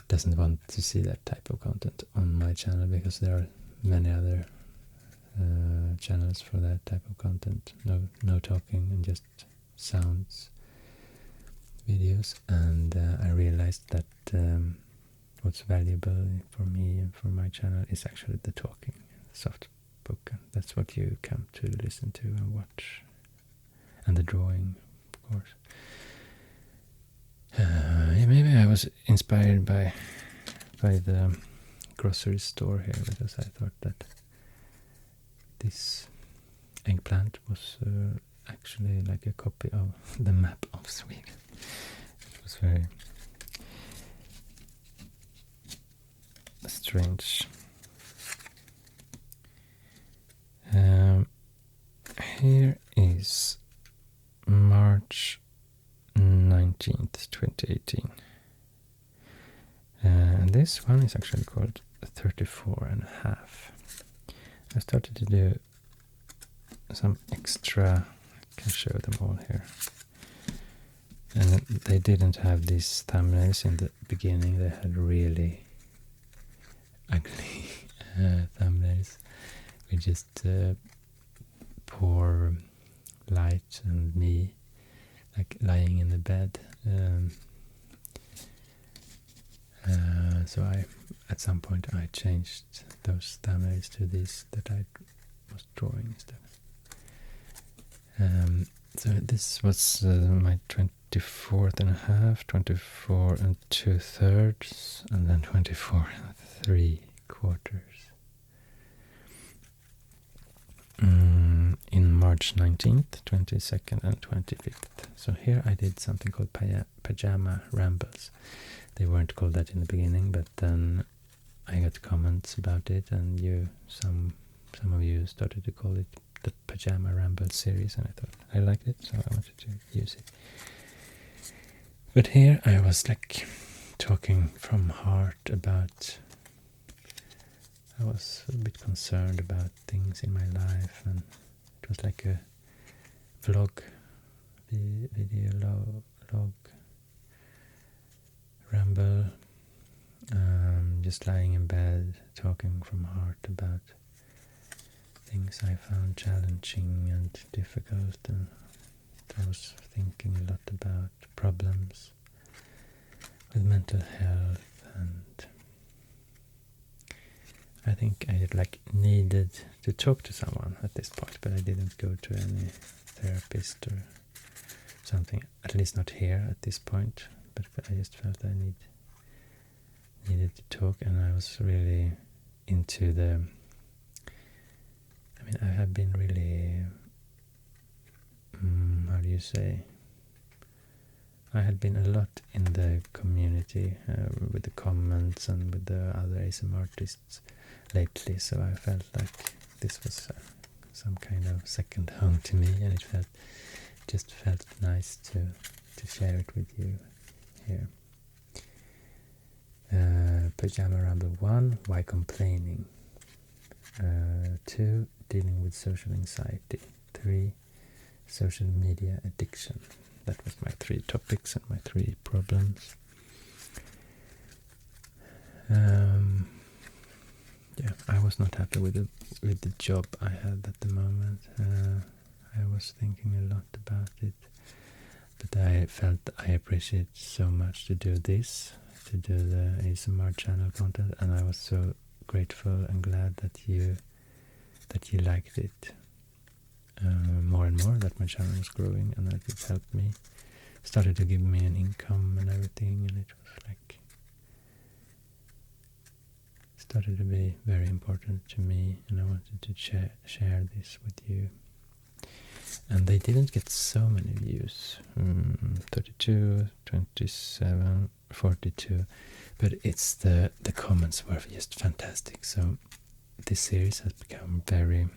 doesn't want to see that type of content on my channel because there are many other channels for that type of content. No talking and just sounds videos, and I realized that what's valuable for me and for my channel is actually the talking, soft book. That's what you come to listen to and watch, and the drawing, of course. Yeah, maybe I was inspired by the grocery store here, because I thought that this eggplant was actually like a copy of the map of Sweden. It was very strange. Here is March 19th, 2018. And this one is actually called 34.5. I started to do some extra, I can show them all here. And they didn't have these thumbnails in the beginning, they had really ugly thumbnails with just poor light and me like lying in the bed. So at some point I changed those thumbnails to these that I was drawing instead. So this was my 24.5, 24 2/3, and then 24 3/4. In March 19th, 22nd, and 25th. So here I did something called Pajama Rambles. They weren't called that in the beginning, but then I got comments about it, and some of you started to call it the Pajama Ramble series, and I thought I liked it, so I wanted to use it. But here I was like talking from heart about, I was a bit concerned about things in my life, and it was like a vlog, log, ramble, just lying in bed, talking from heart about things I found challenging and difficult, and I was thinking a lot about problems with mental health, and I think I needed to talk to someone at this point, but I didn't go to any therapist or something, at least not here at this point, but I just felt I needed to talk, and I was really into I have been really, how do you say, I had been a lot in the community with the comments and with the other ASMR artists lately, so I felt like this was some kind of second home to me, and it just felt nice to share it with you here. Pajama Ramble 1, Why Complaining? 2, Dealing with Social Anxiety. 3, Social Media Addiction. That was my 3 topics and my 3 problems. Yeah, I was not happy with the job I had at the moment. I was thinking a lot about it, but I felt I appreciate so much to do this, to do the ASMR channel content, and I was so grateful and glad that you liked it more and more, that my channel was growing and that it helped me, started to give me an income and everything, and it was like started to be very important to me, and I wanted to share this with you. And they didn't get so many views, 32, 27, 42, but it's the comments were just fantastic. So this series has become very,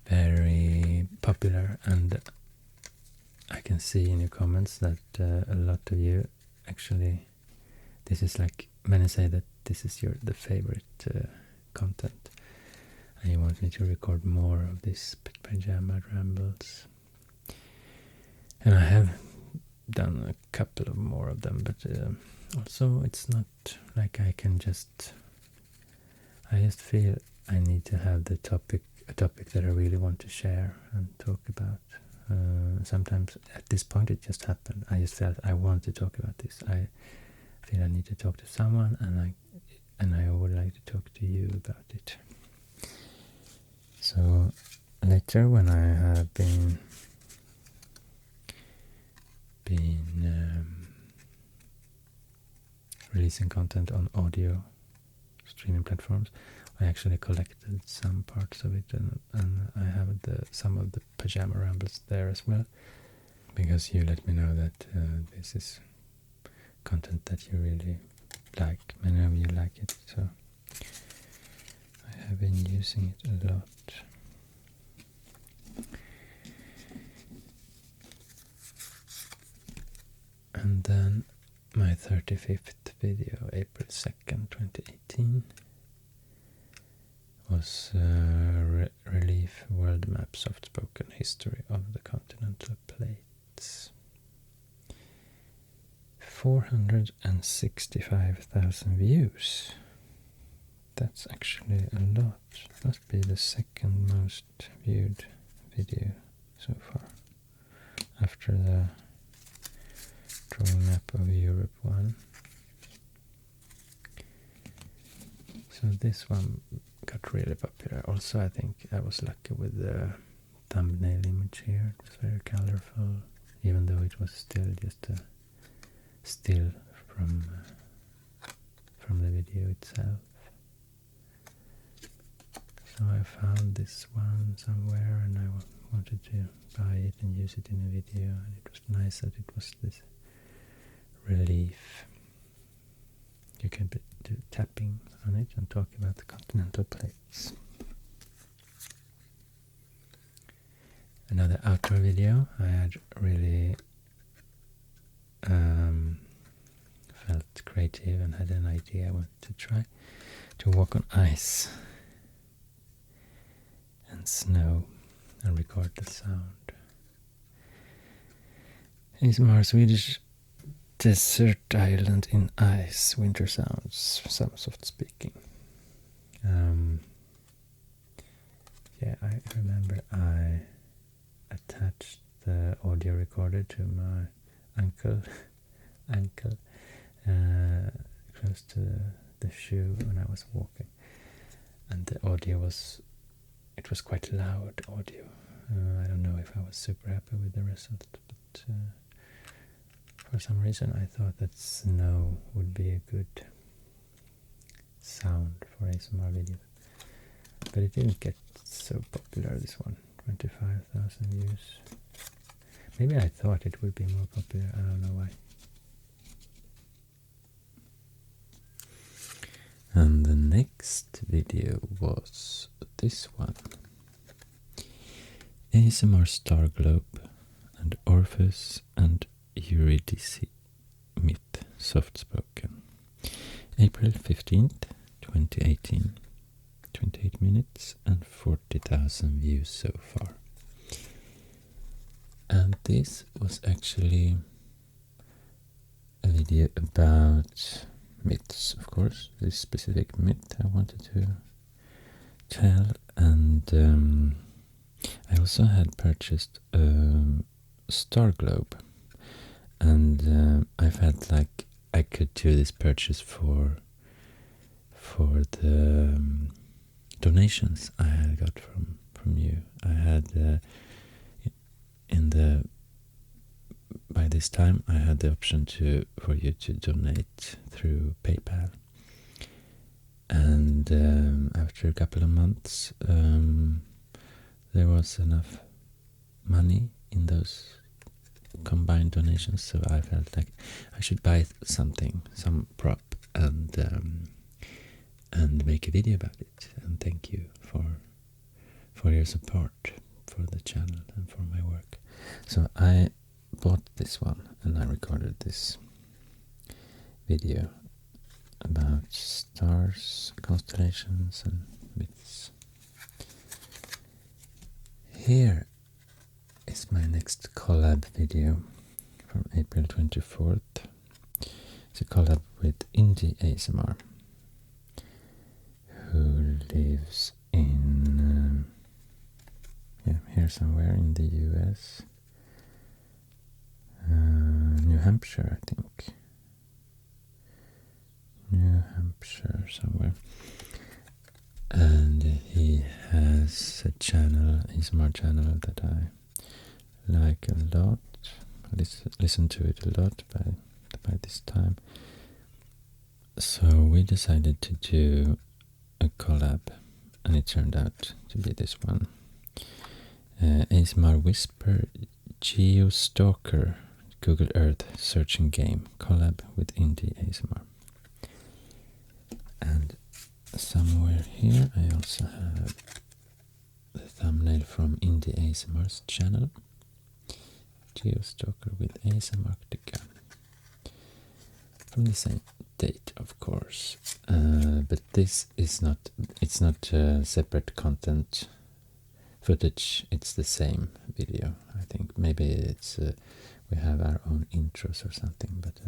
very popular, and I can see in your comments that a lot of you actually, this is like, many say that this is the favorite content, and you want me to record more of these Pajama rambles. And I have done a couple of more of them, but also it's not like I just feel I need to have a topic that I really want to share and talk about. Sometimes at this point it just happened. I just felt I want to talk about this. I feel I need to talk to someone, and I would like to talk to you about it. So later, when I have been releasing content on audio streaming platforms, I actually collected some parts of it, and I have some of the Pajama rambles there as well, because you let me know that this is content that you really like. Many of you like it, so I have been using it a lot. And then my 35th video, April 2nd, 2018, was Relief World Map Soft-Spoken History of the Continental Plates. 465,000 views. That's actually a lot. Must be the second most viewed video so far, after the Drawing Map of Europe one. So this one got really popular. Also, I think I was lucky with the thumbnail image here. It was very colorful, even though it was still just a still from the video itself. So I found this one somewhere, and I wanted to buy it and use it in a video, and it was nice that it was this relief. You can do tapping on it and talk about the continental plates. Another outdoor video. I had really felt creative and had an idea. I wanted to try to walk on ice and snow and record the sound. ASMR Swedish Desert Island in Ice, Winter Sounds, some soft speaking. Yeah, I remember I attached the audio recorder to my ankle close to the shoe when I was walking, and the audio was quite loud audio. I don't know if I was super happy with the result, but for some reason I thought that snow would be a good sound for ASMR videos, but it didn't get so popular, this one. 25,000 views. Maybe I thought it would be more popular, I don't know why. And the next video was this one. ASMR Star Globe and Orpheus and Eurydice myth, soft spoken. April 15th, 2018. 28 minutes and 40,000 views so far. And this was actually a video about myths, of course. This specific myth I wanted to tell, and I also had purchased a star globe, and I felt like I could do this purchase for the donations I had got from you. I had by this time I had the option for you to donate through PayPal, and after a couple of months there was enough money in those combined donations, so I felt like I should buy something, some prop, and make a video about it. And thank you for your support for the channel and for my work. So I bought this one and I recorded this video about stars, constellations, and myths. Here is my next collab video from April 24th. It's a collab with Indie ASMR, who lives in here somewhere in the US, New Hampshire, I think. New Hampshire somewhere. And he has a channel, ASMR channel, that I like a lot. Listen to it a lot by this time. So we decided to do a collab, and it turned out to be this one. ASMR Whisper Geostalker Google Earth searching game collab with Indie ASMR. And somewhere here I also have the thumbnail from Indie ASMR's channel, Geostalker with ASMRctica, from the same date, of course. But this is not, it's not separate content footage, it's the same video. I think maybe it's we have our own intros or something, but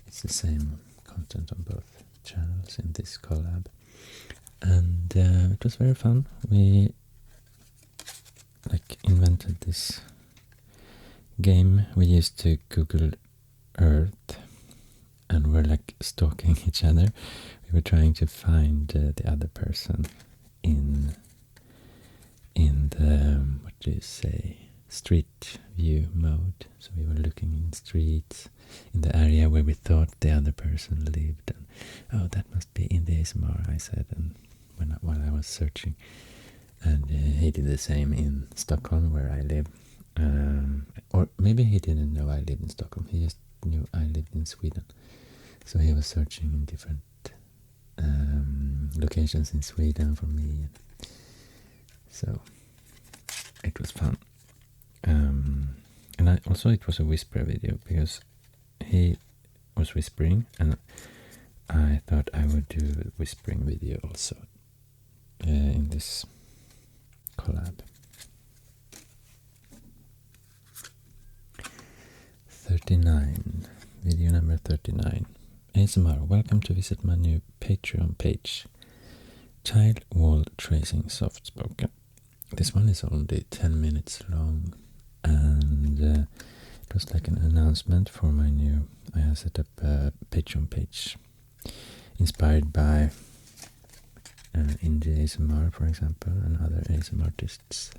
it's the same content on both channels in this collab. And it was very fun. We invented this game. We used to Google Earth and we're stalking each other. We were trying to find the other person in the, what do you say, street view mode. So we were looking in streets in the area where we thought the other person lived, and oh, that must be in the ASMR, I said, and while I was searching. And he did the same in Stockholm, where I live. Or maybe he didn't know I lived in Stockholm, he just knew I lived in Sweden. So he was searching in different locations in Sweden for me. So it was fun. And it was a whisper video, because he was whispering and I thought I would do a whispering video also in this collab. 39, video number 39. ASMR, welcome to visit my new Patreon page. Child wall tracing soft spoken. This one is only 10 minutes long, and it was like an announcement for my new, I have set up a Patreon page inspired by Indie ASMR, for example, and other ASMR artists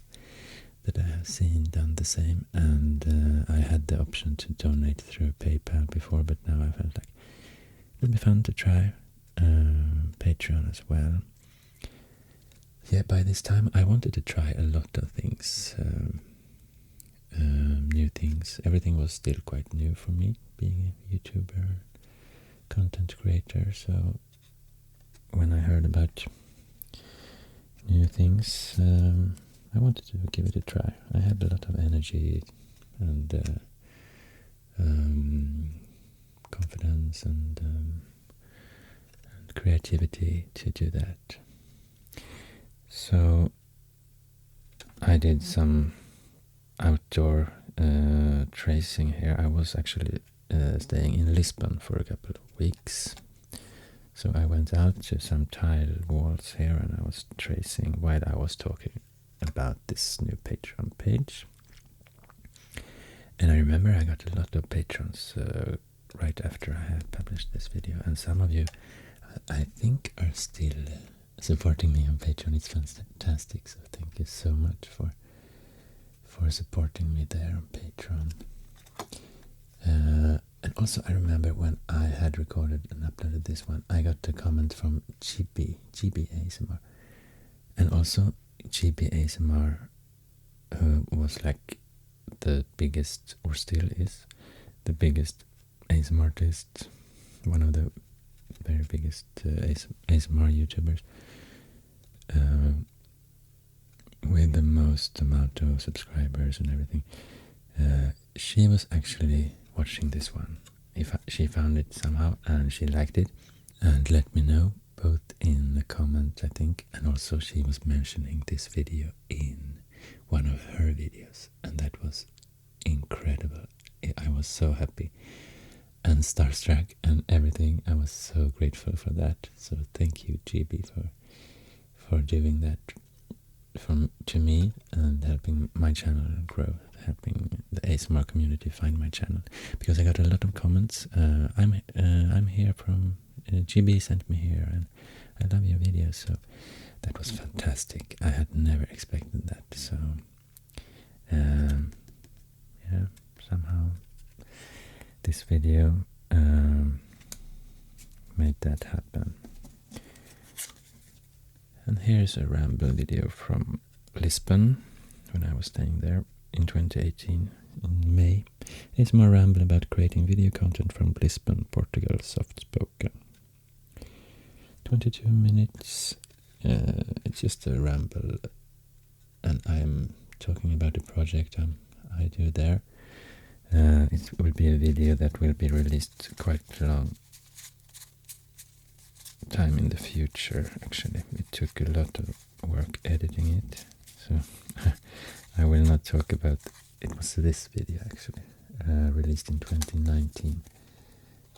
that I have seen done the same. And I had the option to donate through PayPal before, but now I felt like it would be fun to try Patreon as well. Yeah, by this time I wanted to try a lot of things, new things. Everything was still quite new for me, being a YouTuber, content creator. So when I heard about new things, I wanted to give it a try. I had a lot of energy and confidence and creativity to do that. So I did some outdoor tracing here. I was actually staying in Lisbon for a couple of weeks. So I went out to some tile walls here and I was tracing while I was talking about this new Patreon page. And I remember I got a lot of patrons right after I had published this video. And some of you, I think, are still supporting me on Patreon. It's fantastic, so thank you so much for supporting me there on Patreon. And also I remember when I had recorded and uploaded this one, I got a comment from Gibi ASMR. And also Gibi ASMR who was like the biggest, or still is, the biggest ASMR artist, one of the very biggest ASMR YouTubers, with the most amount of subscribers and everything. She was actually watching this one. She found it somehow and she liked it and let me know, both in the comments, I think, and also she was mentioning this video in one of her videos, and that was incredible. I was so happy and starstruck and everything. I was so grateful for that. So thank you, Gibi, for doing that to me and helping my channel grow, helping the ASMR community find my channel, because I got a lot of comments. I'm here from Gibi sent me here and I love your videos. So that was fantastic. I had never expected that. So yeah, somehow this video made that happen. And here's a Ramble video from Lisbon when I was staying there in 2018 in May. It's more Ramble about creating video content from Lisbon, Portugal, soft spoken. 22 minutes. It's just a ramble, and I'm talking about the project I do there. It will be a video that will be released quite a long time in the future. Actually, it took a lot of work editing it, so I will not talk about it. Was this video actually released in 2019,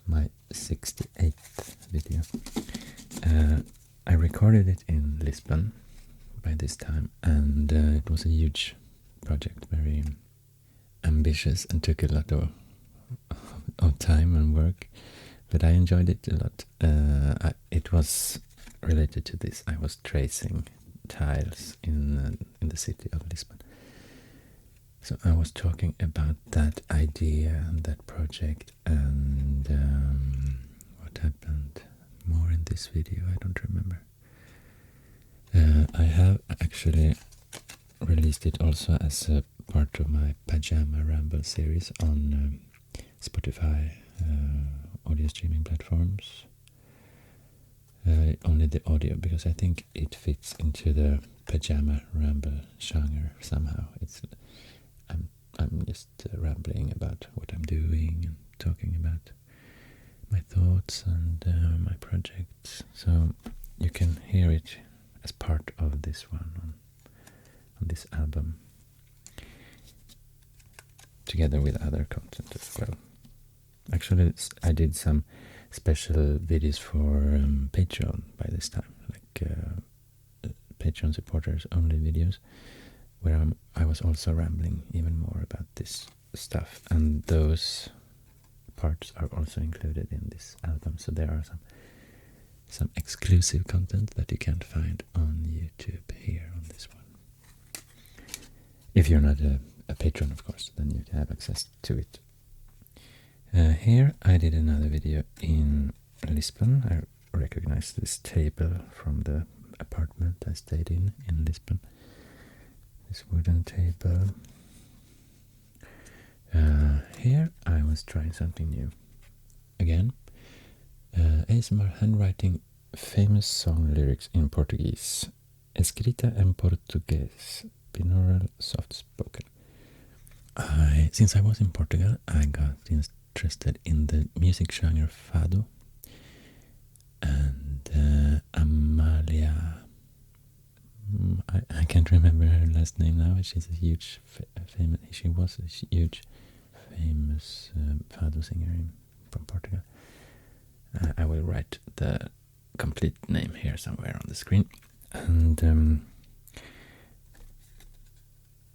my 68th video. I recorded it in Lisbon by this time, and it was a huge project, very ambitious, and took a lot of time and work, but I enjoyed it a lot. It was related to this. I was tracing tiles in the city of Lisbon. So I was talking about that idea and that project, and what happened more in this video, I don't remember. I have actually released it also as a part of my Pajama Ramble series on Spotify audio streaming platforms. Only the audio, because I think it fits into the Pajama Ramble genre somehow. I'm just rambling about what I'm doing and talking about my thoughts and my projects. So you can hear it as part of this one on this album, together with other content as well. Actually, I did some special videos for Patreon by this time, like Patreon supporters only videos, where I was also rambling even more about this stuff, and those parts are also included in this album. So there are some exclusive content that you can't find on YouTube here on this one. If you're not a patron, of course, then you can have access to it. Here I did another video in Lisbon. I recognized this table from the apartment I stayed in Lisbon. This wooden table. Here I was trying something new. Again, ASMR handwriting famous song lyrics in Portuguese. Escrita en português. Binaural soft spoken. Since I was in Portugal, I got interested in the music genre fado, and Amalia, I can't remember her last name now. She's a huge famous. She was a huge famous fado singer from Portugal. I will write the complete name here somewhere on the screen. And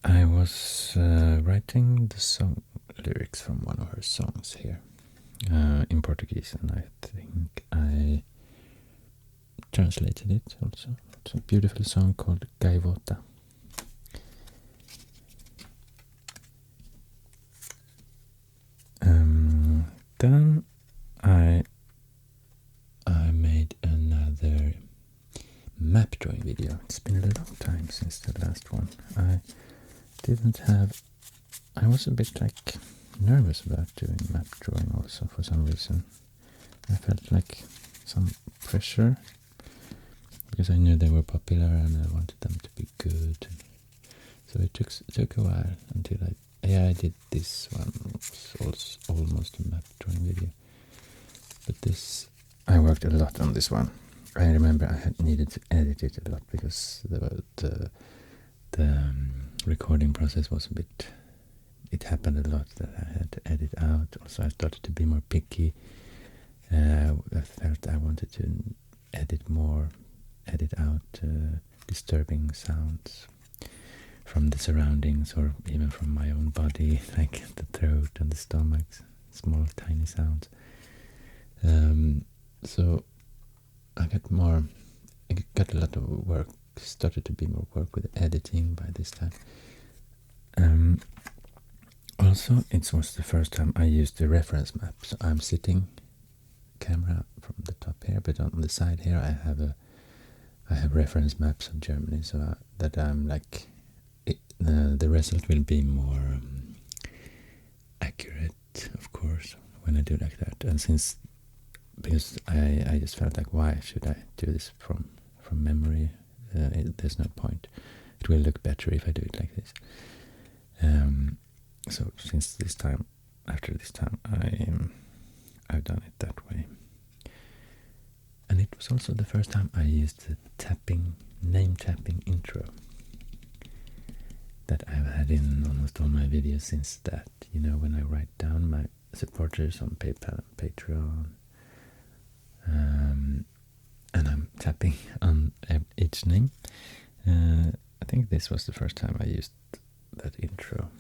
I was writing the song lyrics from one of her songs here in Portuguese, and I think I translated it also. It's a beautiful song called Gaivota. Then I made another map drawing video. It's been a long time since the last one. I didn't have. I was a bit like nervous about doing map drawing also for some reason. I felt like some pressure because I knew they were popular and I wanted them to be good. So it took a while until I did this one. It was almost a map drawing video, but this I worked a lot on this one. I remember I had needed to edit it a lot because the recording process was a bit. It happened a lot that I had to edit out. Also, I started to be more picky. I felt I wanted to edit out disturbing sounds from the surroundings or even from my own body, like the throat and the stomach, small tiny sounds. So I got a lot of work, started to be more work with editing by this time. Also, it was the first time I used the reference map. So I'm sitting camera from the top here, but on the side here I have reference maps of Germany, so that I'm like the result will be more accurate, of course, when I do like that. And because I just felt like, why should I do this from memory? There's no point. It will look better if I do it like this. So after this time, I've done it that way. And it was also the first time I used the name tapping intro that I've had in almost all my videos since that. You know, when I write down my supporters on PayPal and Patreon, and I'm tapping on each name. I think this was the first time I used that intro.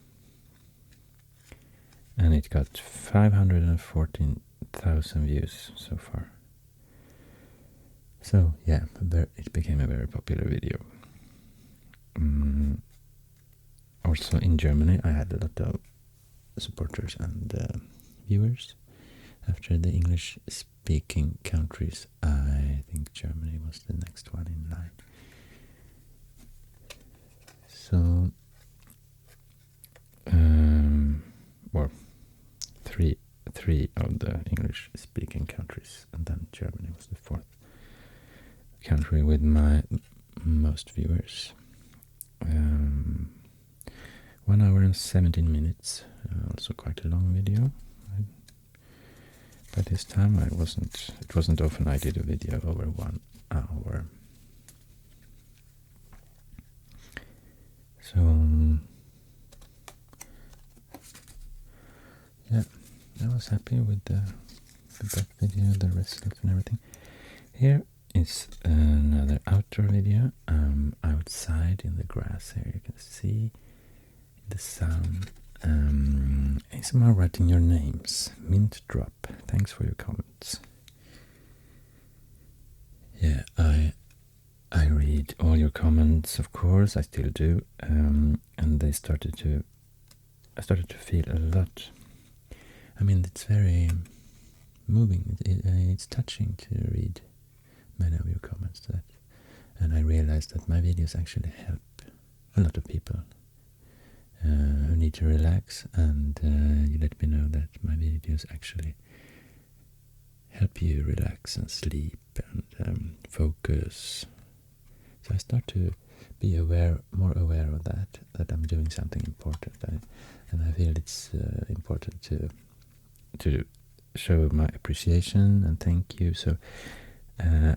And it got 514,000 views so far. So yeah, it became a very popular video. Also in Germany I had a lot of supporters and viewers. After the English-speaking countries, I think Germany was the next one in line. So, well, three of the English-speaking countries, and then Germany was the fourth country with my most viewers. 1 hour and 17 minutes, also quite a long video. By this time it wasn't often I did a video over 1 hour. So yeah, I was happy with that video, the results and everything. Here is another outdoor video. Outside in the grass here, you can see the sun. ASMR writing your names. Mint drop. Thanks for your comments. Yeah, I read all your comments, of course. I still do, and I started to feel a lot. I mean, it's very moving. It's touching to read many of your comments. And I realized that my videos actually help a lot of people who need to relax, and you let me know that my videos actually help you relax and sleep and focus. So I start to be more aware of that I'm doing something important, and I feel it's important to show my appreciation and thank you. So I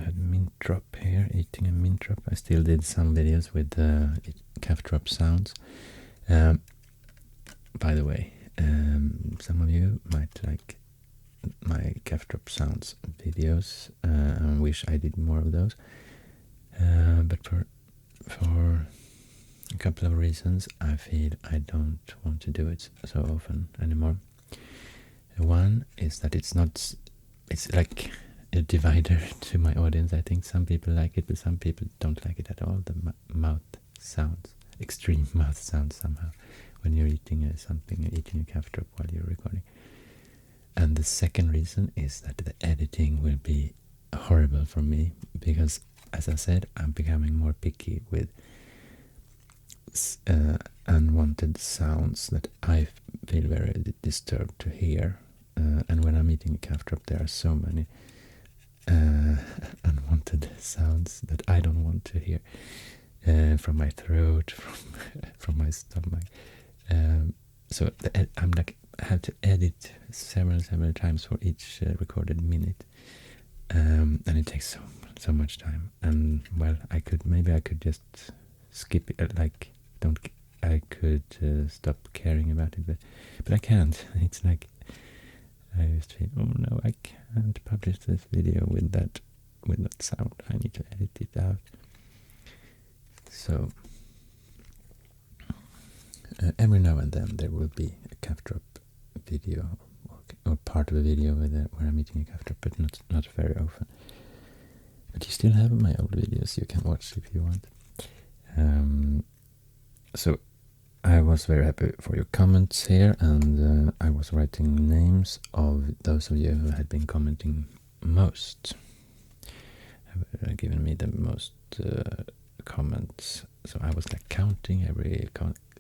had mint drop here, eating a mint drop. I still did some videos with calf drop sounds. By the way, some of you might like my calf drop sounds videos and wish I did more of those. But for a couple of reasons, I feel I don't want to do it so often anymore. One is that it's like a divider to my audience. I think some people like it, but some people don't like it at all. The mouth sounds, extreme mouth sounds somehow, when you're eating eating a calf drop while you're recording. And the second reason is that the editing will be horrible for me, because as I said, I'm becoming more picky with unwanted sounds that I feel very disturbed to hear. And when I'm eating a calf drop, there are so many unwanted sounds that I don't want to hear from my throat, from my stomach. So I'm like, I have to edit several times for each recorded minute, and it takes so much time. And well, maybe I could just skip it, like don't. I could stop caring about it, but I can't. It's like I just feel, oh no, I can't publish this video with that sound. I need to edit it out. So every now and then there will be a calf drop video or part of a video where I'm eating a calf drop, but not very often. But you still have my old videos you can watch if you want. So I was very happy for your comments here, and I was writing names of those of you who had been commenting most, have given me the most comments. So I was like counting every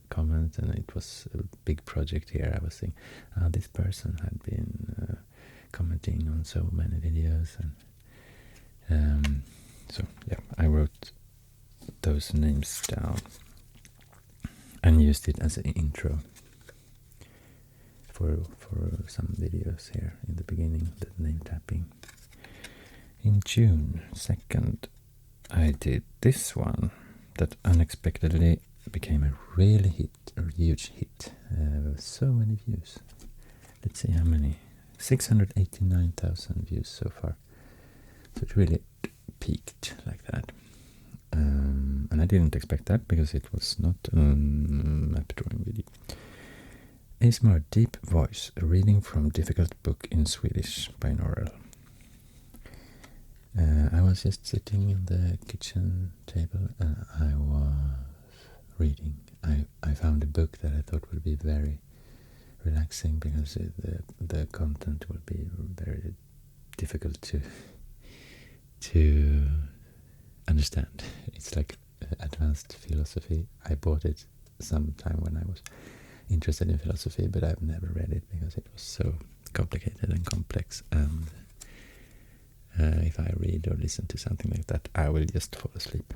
comment, and it was a big project here. I was saying, this person had been commenting on so many videos, and so yeah, I wrote those names down and used it as an intro for some videos here in the beginning, the name tapping. In June 2nd, I did this one that unexpectedly became a huge hit. So many views. Let's see how many. 689,000 views so far. So it really peaked like that. And I didn't expect that because it was not a map drawing video. ASMR Deep Voice, a reading from difficult book in Swedish, binaural. I was just sitting in the kitchen table and I was reading. I found a book that I thought would be very relaxing because the content will be very difficult to understand. It's like advanced philosophy. I bought it sometime when I was interested in philosophy, but I've never read it because it was so complicated and complex, and if I read or listen to something like that, I will just fall asleep.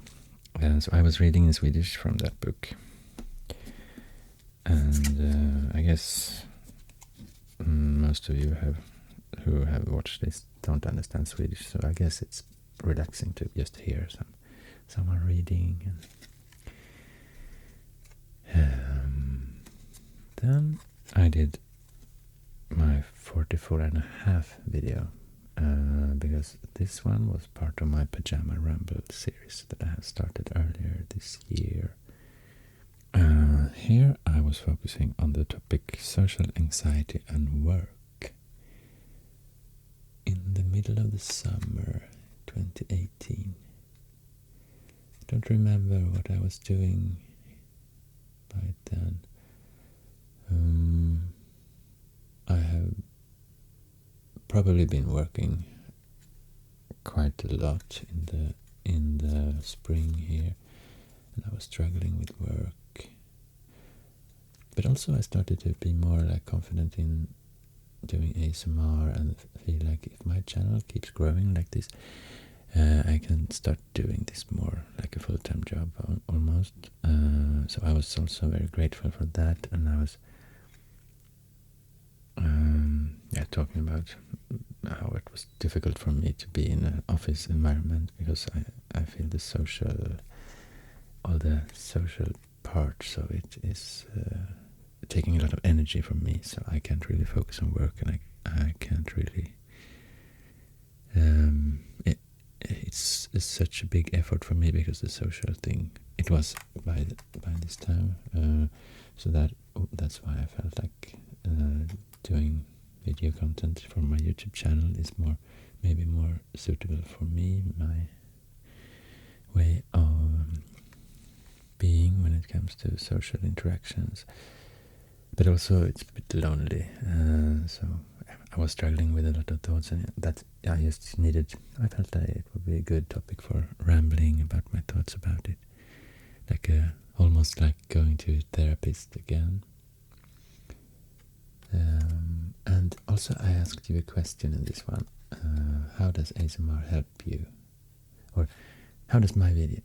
So I was reading in Swedish from that book, and I guess most of you who have watched this don't understand Swedish, so I guess it's relaxing to just hear someone reading. And then I did my 44.5 video, because this one was part of my Pajama Ramble series that I have started earlier this year. Here I was focusing on the topic social anxiety and work. In the middle of the summer 2018. I don't remember what I was doing by then. I have probably been working quite a lot in the spring here, and I was struggling with work. But also I started to be more like confident in doing ASMR and feel like if my channel keeps growing like this, I can start doing this more like a full-time job almost. So I was also very grateful for that, and I was talking about how it was difficult for me to be in an office environment because I feel all the social parts of it is taking a lot of energy from me, so I can't really focus on work, and I can't really it's such a big effort for me because the social thing, it was by this time, so that's why I felt like doing video content for my YouTube channel is maybe more suitable for me, my way of being when it comes to social interactions. But also it's a bit lonely, so I was struggling with a lot of thoughts, and that I just needed, I felt that it would be a good topic for rambling about my thoughts about it. Like almost like going to a therapist again. And also I asked you a question in this one. How does ASMR help you? Or how does my video...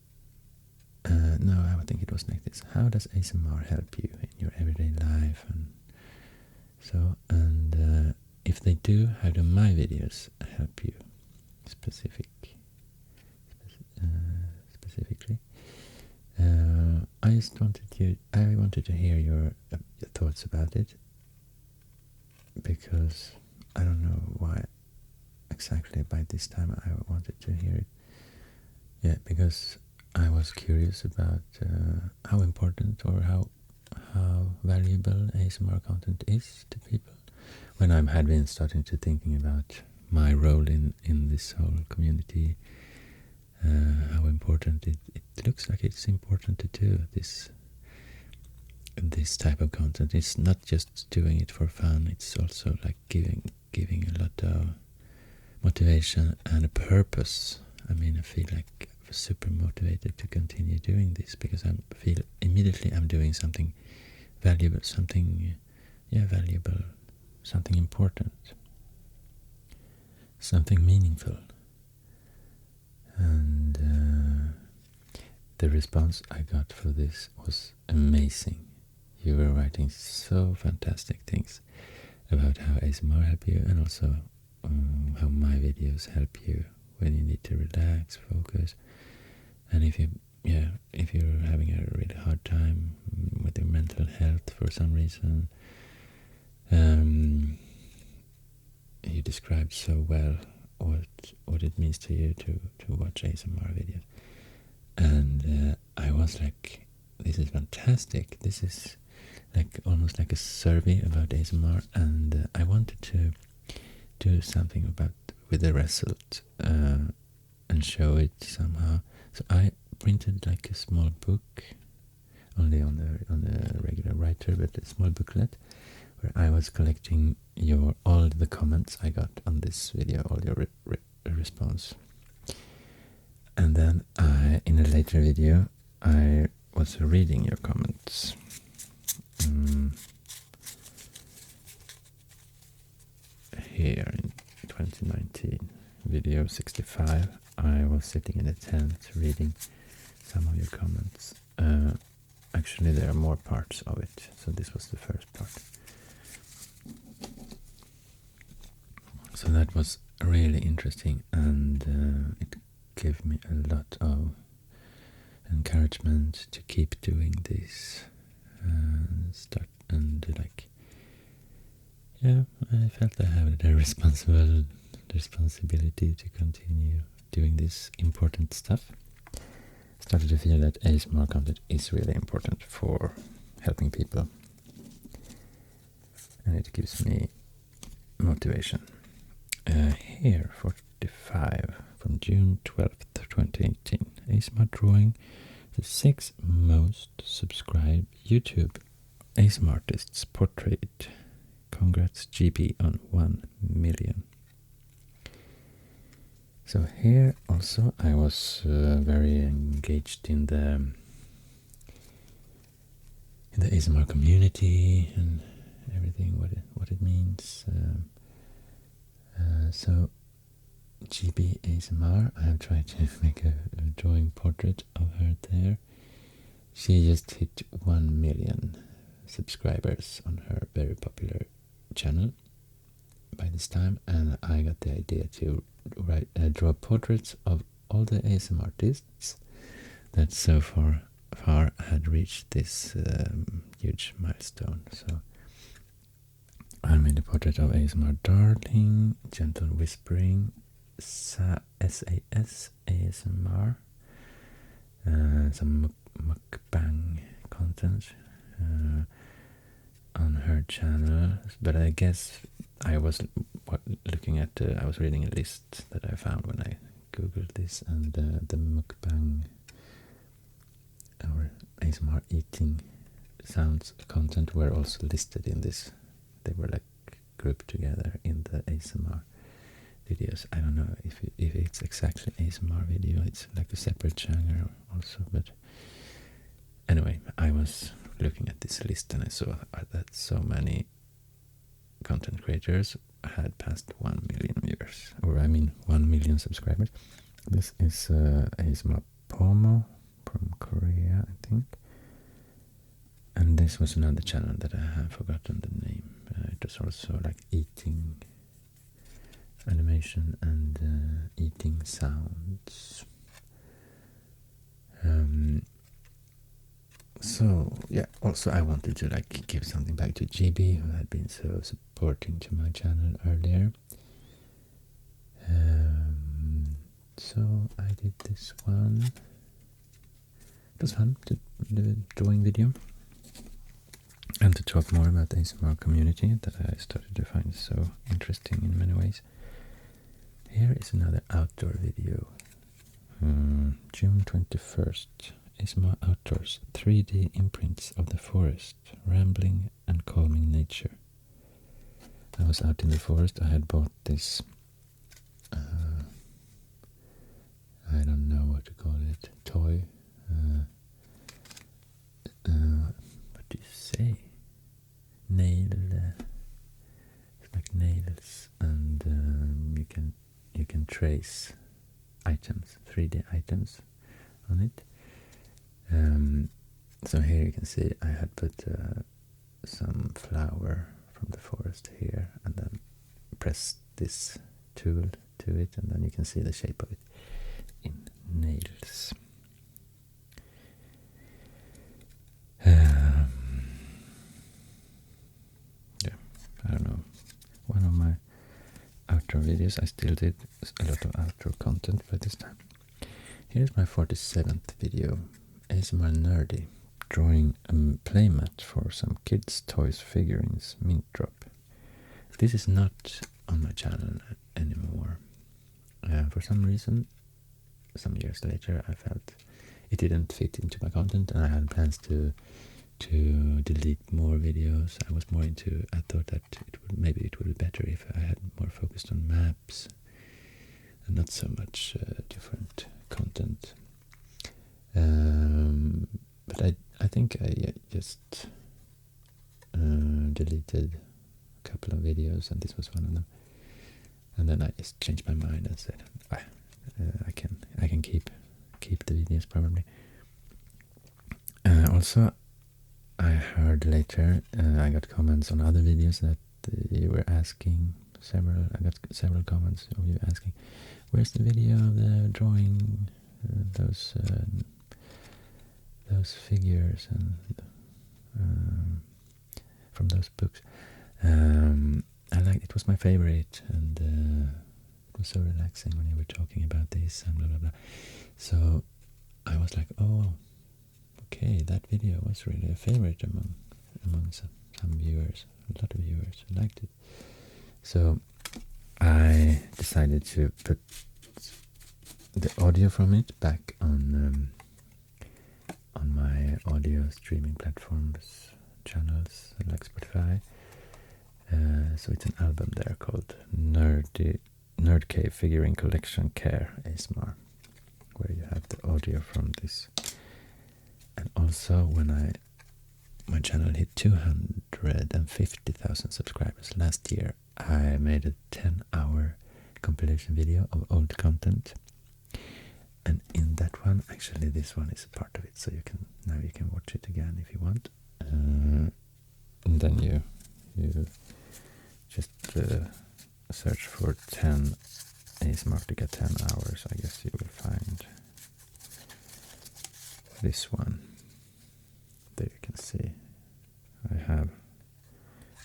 no, I think it was like this. How does ASMR help you in your everyday life? And so, and if they do, how do my videos help you specifically? I wanted to hear your thoughts about it, because I don't know why exactly by this time I wanted to hear it. Yeah, because I was curious about how important or how valuable ASMR content is to people. When I had been starting to thinking about my role in this whole community, how important it looks like it's important to do this type of content. It's not just doing it for fun, it's also like giving a lot of motivation and a purpose. I mean, I feel like I'm super motivated to continue doing this, because I feel immediately I'm doing something valuable, something important, something meaningful. And the response I got for this was amazing. You were writing so fantastic things about how ASMR help you, and also how my videos help you when you need to relax, focus, and if you're having a really hard time with your mental health for some reason. You described so well what it means to you to watch ASMR videos, and I was like, this is fantastic. This is like almost like a survey about ASMR, and I wanted to do something with the result and show it somehow. So I printed like a small book, only on the regular writer, but a small booklet where I was collecting all the comments I got on this video, all your response. And then in a later video, I was reading your comments. Here in 2019, video 65, I was sitting in a tent reading some of your comments. Actually, there are more parts of it, so this was the first part. So that was really interesting, and it gave me a lot of encouragement to keep doing this I felt I had a responsibility to continue doing this important stuff. Started to feel that ASMR content is really important for helping people, and it gives me motivation. Here, 45 from June 12th, 2018. ASMR drawing the 6 most subscribed YouTube ASMR artists portrait. Congrats Gibi on 1 million. So here also I was very engaged in the ASMR community and everything, what it means. So Gibi ASMR, I have tried to make a drawing portrait of her there. She just hit 1 million subscribers on her very popular channel by this time, and I got the idea to draw portraits of all the ASMR artists that so far had reached this huge milestone. So I made a portrait of ASMR Darling, Gentle Whispering, SAS ASMR, some mukbang content on her channel, but I guess I was looking at, I was reading a list that I found when I googled this, and the mukbang or ASMR eating sounds content were also listed in this. They were like grouped together in the ASMR videos. I don't know if it's exactly ASMR video. It's like a separate genre also. But anyway, I was looking at this list and I saw that so many content creators had passed 1 million viewers, or I mean 1 million subscribers. This is ASMR Pajama from Korea, I think. And this was another channel that I have forgotten the name. It was also like eating animation and eating sounds. So yeah, also I wanted to like give something back to Gibi, who had been so supporting to my channel earlier. So I did this one. It was fun to do a drawing video and to talk more about the ASMR community that I started to find so interesting in many ways. Here is another outdoor video. June 21st. ASMR Outdoors, 3D imprints of the forest, rambling and calming nature. I was out in the forest. I had bought this, I don't know what to call it, toy. What do you say? Nail. It's like nails, and you can trace items, 3D items on it. So here you can see I had put some flower from the forest here and then pressed this tool to it, and then you can see the shape of it in nails. Yeah, I don't know. One of my outdoor videos, I still did a lot of outdoor content by this time. Here's my 47th video. ASMR Nerdy, drawing a playmat for some kids' toys figurines, mint drop. This is not on my channel anymore. For some reason, some years later, I felt it didn't fit into my content, and I had plans to delete more videos. I was more into. I thought that maybe it would be better if I had more focused on maps and not so much different content. But I think I just deleted a couple of videos, and this was one of them. And then I just changed my mind and said, I can keep the videos probably. Also, I heard later, I got comments on other videos that you were asking I got several comments of you asking, where's the video of the drawing those figures and from those books. I liked it. Was my favorite, and it was so relaxing when you were talking about this and blah blah blah. So I was like, oh, okay, that video was really a favorite among some viewers. A lot of viewers liked it. So I decided to put the audio from it back on my audio streaming platforms, channels like Spotify. So it's an album there called Nerd Cave Figurine Collection Care ASMR, where you have the audio from this. And also when my channel hit 250,000 subscribers last year, I made a 10-hour compilation video of old content. And in that one, actually this one is a part of it, so you can watch it again if you want. And then you just search for 10 ASMRctica 10 hours. I guess you will find this one. There you can see I have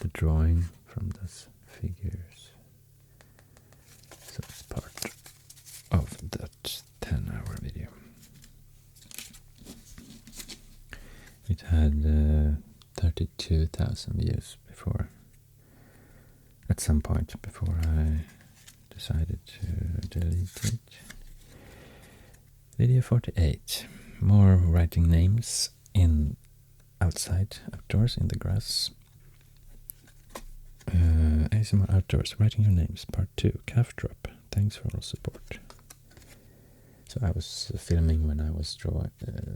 the drawing from those figures. So it's part of that 10-hour video. It had 32,000 views at some point before I decided to delete it. Video 48. More writing names outdoors in the grass. ASMR Outdoors, writing your names, part 2, calf drop. Thanks for all support. So I was filming when I was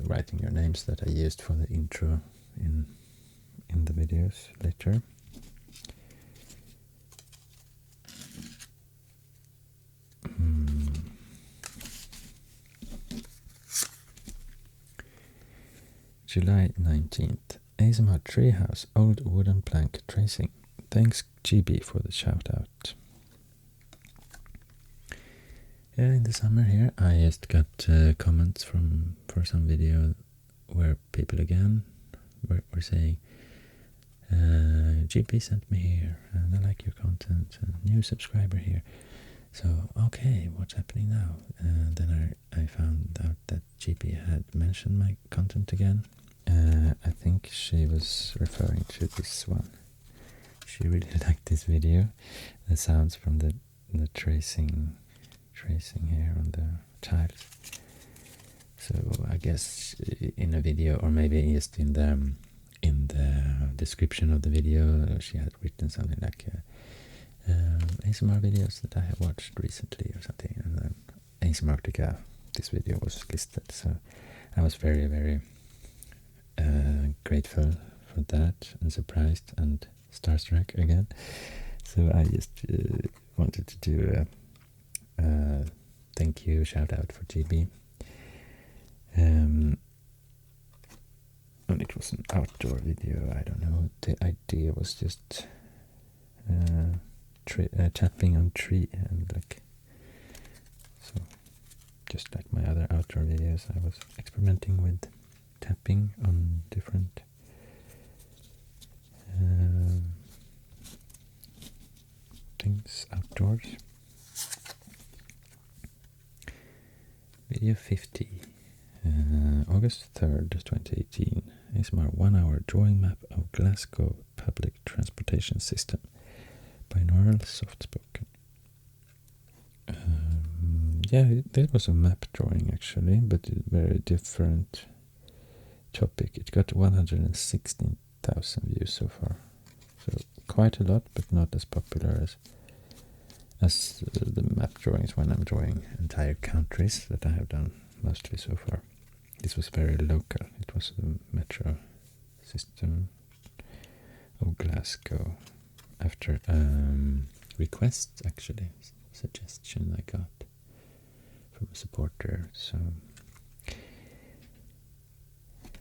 writing your names that I used for the intro in the videos later. July 19th. ASMR Treehouse, old wooden plank tracing. Thanks Gibi for the shout out. Yeah, in the summer here I just got comments for some video where people again were saying GP sent me here and I like your content and new subscriber here. So okay, what's happening now? Then I found out that GP had mentioned my content again. I think she was referring to this one. She really liked this video. The sounds from the tracing here on the tiles. So I guess in a video, or maybe just in the description of the video, she had written something like ASMR videos that I have watched recently or something, and then ASMRctica, this video was listed. So I was very, very grateful for that and surprised and starstruck again. So I just wanted to do a thank you shout out for GB. And it was an outdoor video. I don't know, the idea was just tapping on tree, and like, so just like my other outdoor videos, I was experimenting with tapping on different things outdoors. Video 50, August 3rd, 2018. ASMR 1 hour drawing map of Glasgow public transportation system. Binaural soft spoken. Yeah, there was a map drawing actually, but a very different topic. It got 116,000 views so far. So quite a lot, but not as popular as the map drawings when I'm drawing entire countries that I have done mostly so far. This was very local. It was the metro system of Glasgow. After request, actually, suggestion I got from a supporter. So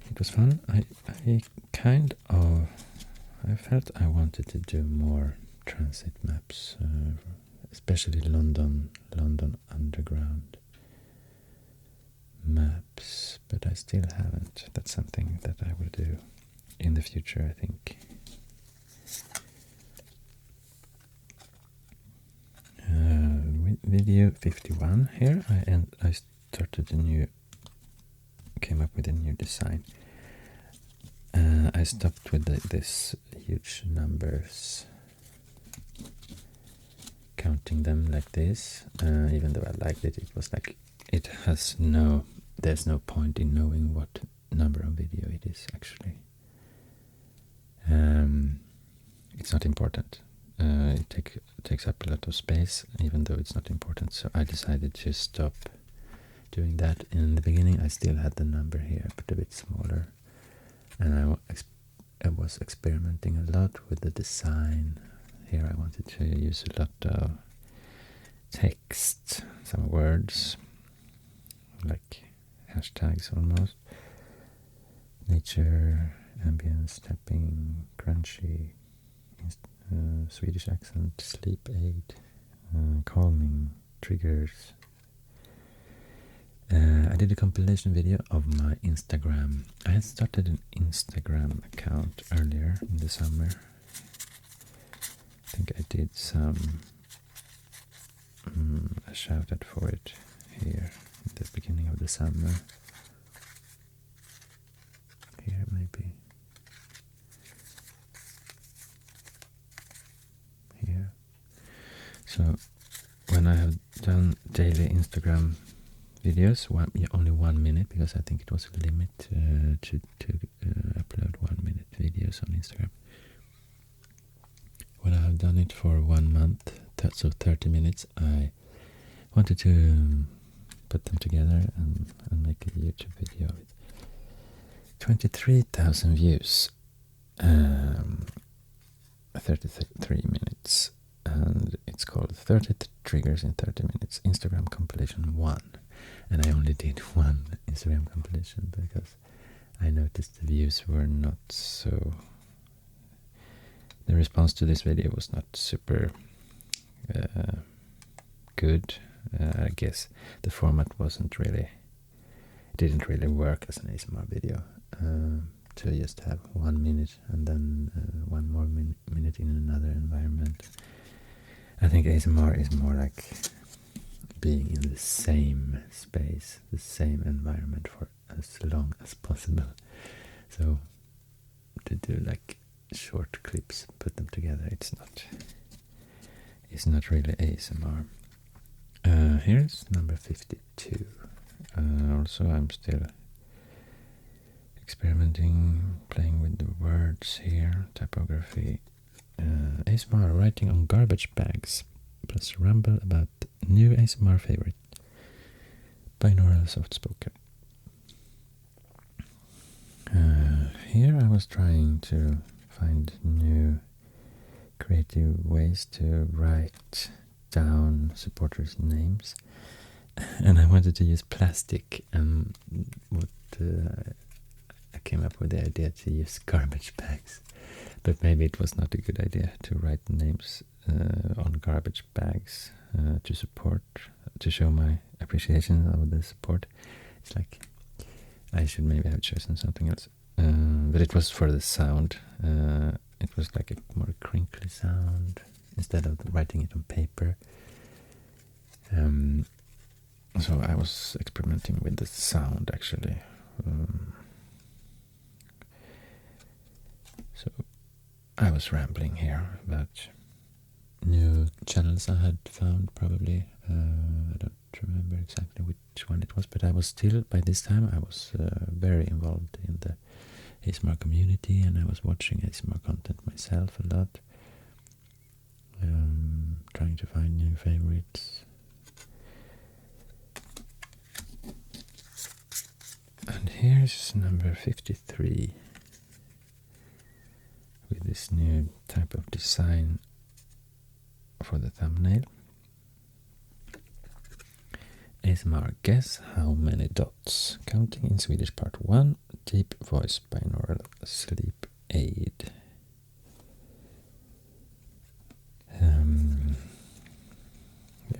it was fun. I felt I wanted to do more transit maps, especially London Underground maps, but I still haven't. That's something that I will do in the future, I think. Video 51 here. I started came up with a new design. I stopped with this huge numbers, counting them like this. Even though I liked it, it was like there's no point in knowing what number of video it is actually. It's not important. It takes up a lot of space, even though it's not important. So I decided to stop doing that. In the beginning, I still had the number here, but a bit smaller. And I was experimenting a lot with the design. Here I wanted to use a lot of text, some words, like hashtags almost. Nature, ambience, tapping, crunchy, Swedish accent, sleep aid, calming, triggers. I did a compilation video of my Instagram. I had started an Instagram account earlier in the summer. I think I did a shout out for it here in the beginning of the summer. Here maybe. Here. So when I have done daily Instagram videos, only 1 minute, because I think it was a limit to upload 1 minute videos on Instagram. When I have done it for 1 month, so 30 minutes, I wanted to put them together and make a YouTube video of it. 23,000 views, 33 minutes, and it's called 30 Triggers in 30 Minutes, Instagram compilation 1. And I only did one Instagram compilation because I noticed the views were not so... The response to this video was not super good. I guess the format wasn't really... It didn't really work as an ASMR video. To just have 1 minute and then 1 more minute in another environment. I think ASMR is more like being in the same space, the same environment for as long as possible. So to do like short clips, put them together, it's not really ASMR. Here's number 52. Also, I'm still experimenting, playing with the words here, typography. ASMR writing on garbage bags, plus ramble about new ASMR favorite. Binaural soft spoken. Here I was trying to find new creative ways to write down supporters' names, and I wanted to use plastic, and I came up with the idea to use garbage bags, but maybe it was not a good idea to write names on garbage bags to show my appreciation of the support. It's like I should maybe have chosen something else, but it was for the sound. It was like a more crinkly sound instead of writing it on paper. So I was experimenting with the sound actually. So I was rambling here about new channels I had found, probably. I don't remember exactly which one it was, but I was still, by this time, I was very involved in the ASMR community, and I was watching ASMR content myself a lot, trying to find new favorites. And here's number 53 with this new type of design for the thumbnail. ASMR, guess how many dots? Counting in Swedish part 1, deep voice binaural sleep aid.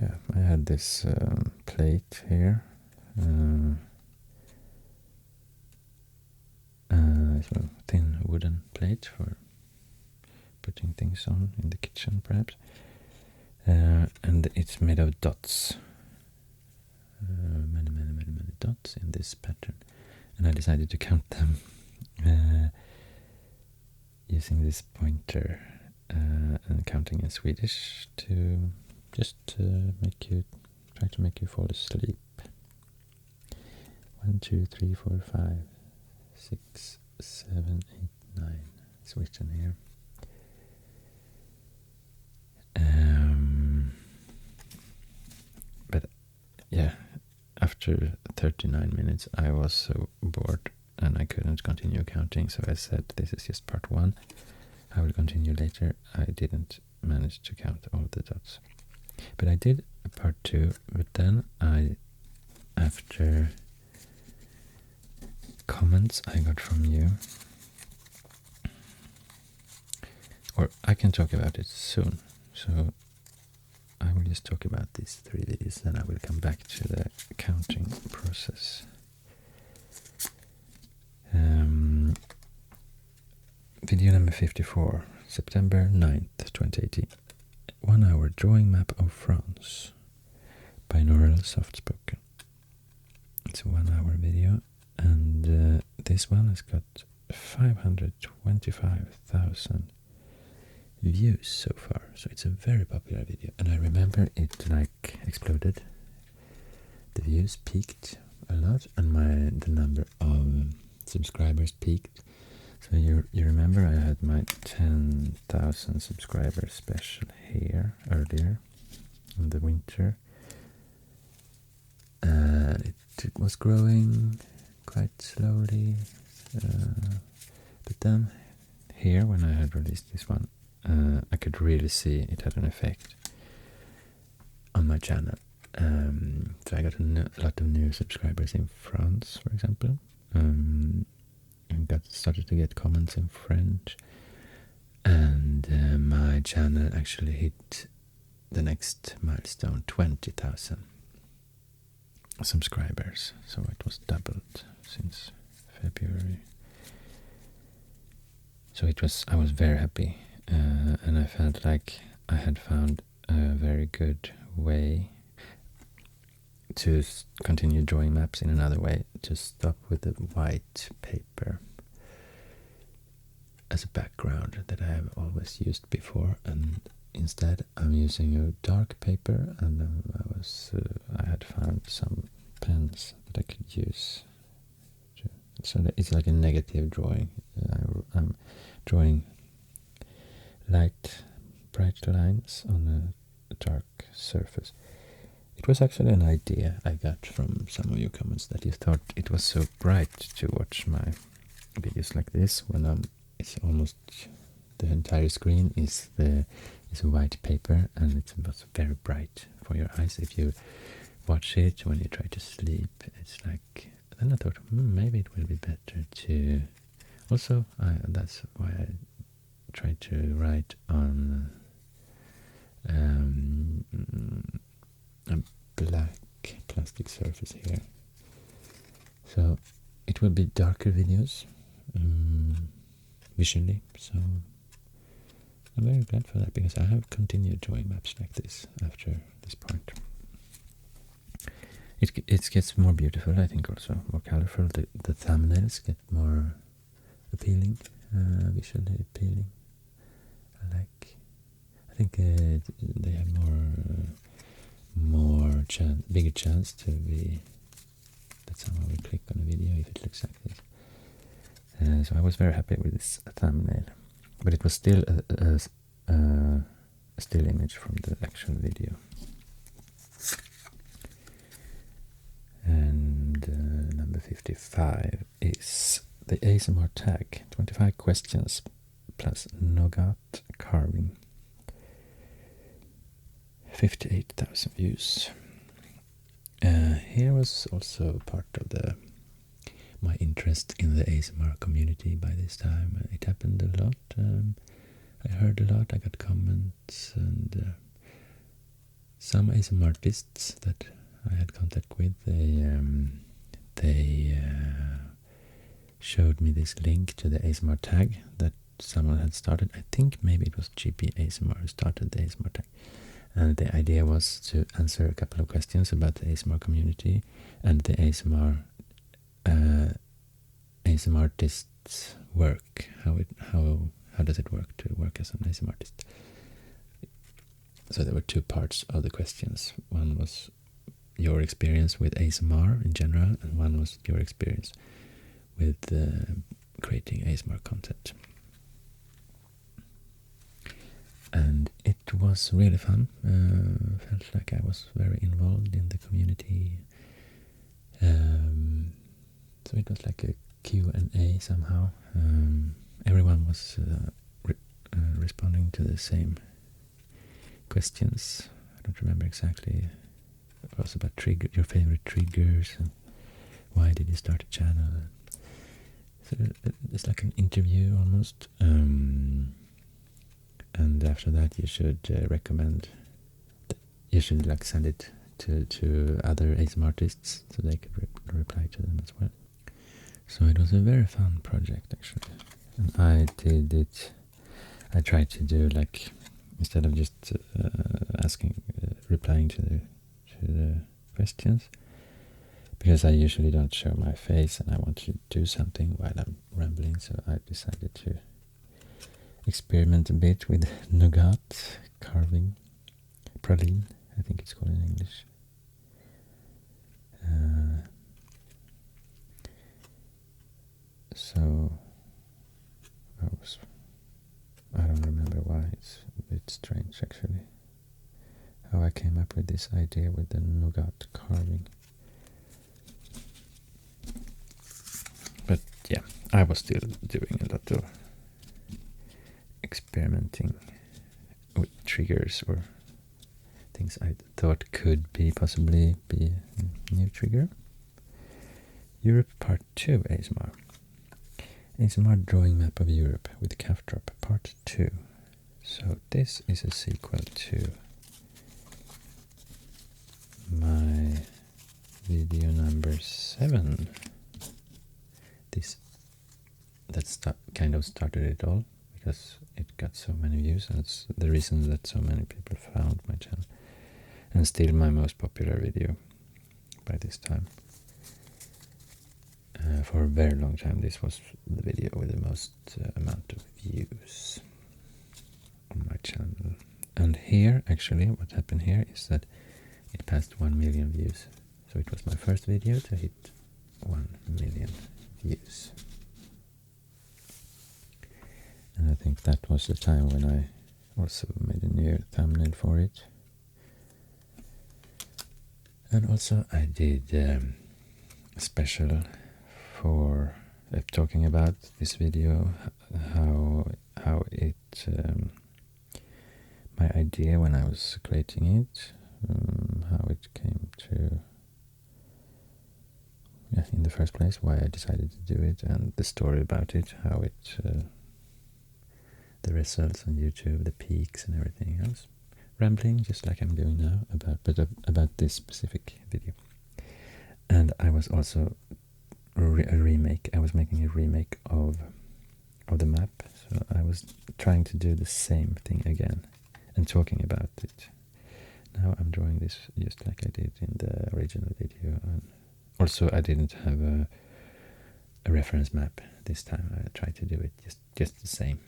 Yeah, I had this plate here. It's a thin wooden plate for putting things on in the kitchen, perhaps. And it's made of dots. Many dots in this pattern. And I decided to count them using this pointer and counting in Swedish to just try to make you fall asleep. 1, 2, 3, 4, 5, 6, 7, 8, 9. It's written here. But yeah, after 39 minutes I was so bored and I couldn't continue counting, so I said this is just part 1. I will continue later. I didn't manage to count all the dots. But I did a part 2, but then after comments I got from you, or I can talk about it soon, so I will just talk about these 3 videos, then I will come back to the counting process. Video number 54, September 9th, 2018. 1 hour drawing map of France. Binaural soft spoken. It's a 1 hour video, and this one has got 525,000 views so far, so it's a very popular video. And I remember it like exploded. The views peaked a lot, and the number of subscribers peaked. So you remember I had my 10,000 subscribers special here earlier in the winter, It was growing quite slowly, but then here, when I had released this one, I could really see it had an effect on my channel. So I got a lot of new subscribers in France, for example, and started to get comments in French, and my channel actually hit the next milestone, 20,000 subscribers. So it was doubled since February. So I was very happy, and I felt like I had found a very good way to continue drawing maps in another way, to stop with the white paper as a background that I have always used before, and instead I'm using a dark paper, and I had found some pens that I could use. So it's like a negative drawing. I'm drawing light, bright lines on a dark surface. It was actually an idea I got from some of your comments, that you thought it was so bright to watch my videos like this, when it's almost the entire screen is white paper, and it was very bright for your eyes if you watch it when you try to sleep. It's like, then I thought, maybe it will be better to also, that's why I tried to write on a black plastic surface here. So it will be darker videos visually, so I'm very glad for that, because I have continued drawing maps like this after this point. It gets more beautiful, I think, also more colorful. The thumbnails get more appealing, visually appealing. I think they have bigger chance to be that someone will click on a video if it looks like this. So I was very happy with this thumbnail, but it was still a still image from the actual video. And number 55 is the ASMR tag, 25 questions plus nougat carving. 58,000 views. Here was also part of my interest in the ASMR community by this time. It happened a lot. I heard a lot, I got comments, and some ASMR artists that I had contact with, they showed me this link to the ASMR tag that someone had started. I think maybe it was Gibi ASMR who started the ASMR tag. And the idea was to answer a couple of questions about the ASMR community and the ASMR artist's work. How does it work to work as an ASMR artist? So there were two parts of the questions. One was your experience with ASMR in general, and one was your experience with creating ASMR content. And it was really fun. Felt like I was very involved in the community. So it was like a Q&A somehow. Everyone was responding to the same questions. I don't remember exactly. It was about your favorite triggers, and why did you start a channel. So it's like an interview almost. And after that, you should you should like send it to other ASMR artists so they could reply to them as well. So it was a very fun project actually, and I tried to do, like, instead of just replying to the questions, because I usually don't show my face and I want to do something while I'm rambling, so I decided to experiment a bit with nougat carving, praline, I think it's called in English. So I don't remember why. It's a bit strange actually how I came up with this idea with the nougat carving. I was still doing a lot of experimenting with triggers or things I thought could possibly be a new trigger. Europe Part 2 ASMR. ASMR drawing map of Europe with calf drop Part 2. So this is a sequel to my video number 7. That kind of started it all, because it got so many views, and it's the reason that so many people found my channel, and still my most popular video by this time. For a very long time this was the video with the most amount of views on my channel. And here, actually, what happened here is that it passed 1 million views. So it was my first video to hit 1 million views. And I think that was the time when I also made a new thumbnail for it. And also I did a special for talking about this video, how it my idea when I was creating it, how it came to, in the first place, why I decided to do it, and the story about it, how it, the results on YouTube, the peaks and everything else. Rambling, just like I'm doing now, about this specific video. And I was also I was making a remake of the map, so I was trying to do the same thing again and talking about it. Now I'm drawing this just like I did in the original video, and also I didn't have a reference map this time. I tried to do it just the same.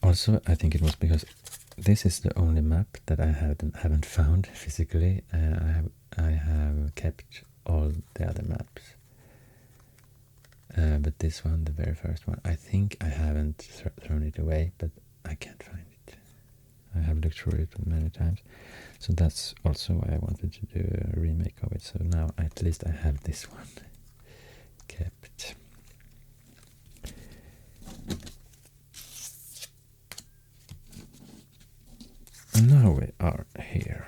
Also, I think it was because this is the only map that I haven't found physically. I have kept all the other maps, but this one, the very first one, I think I haven't thrown it away, but I can't find it. I have looked through it many times, so that's also why I wanted to do a remake of it. So now at least I have this one kept. Now we are here,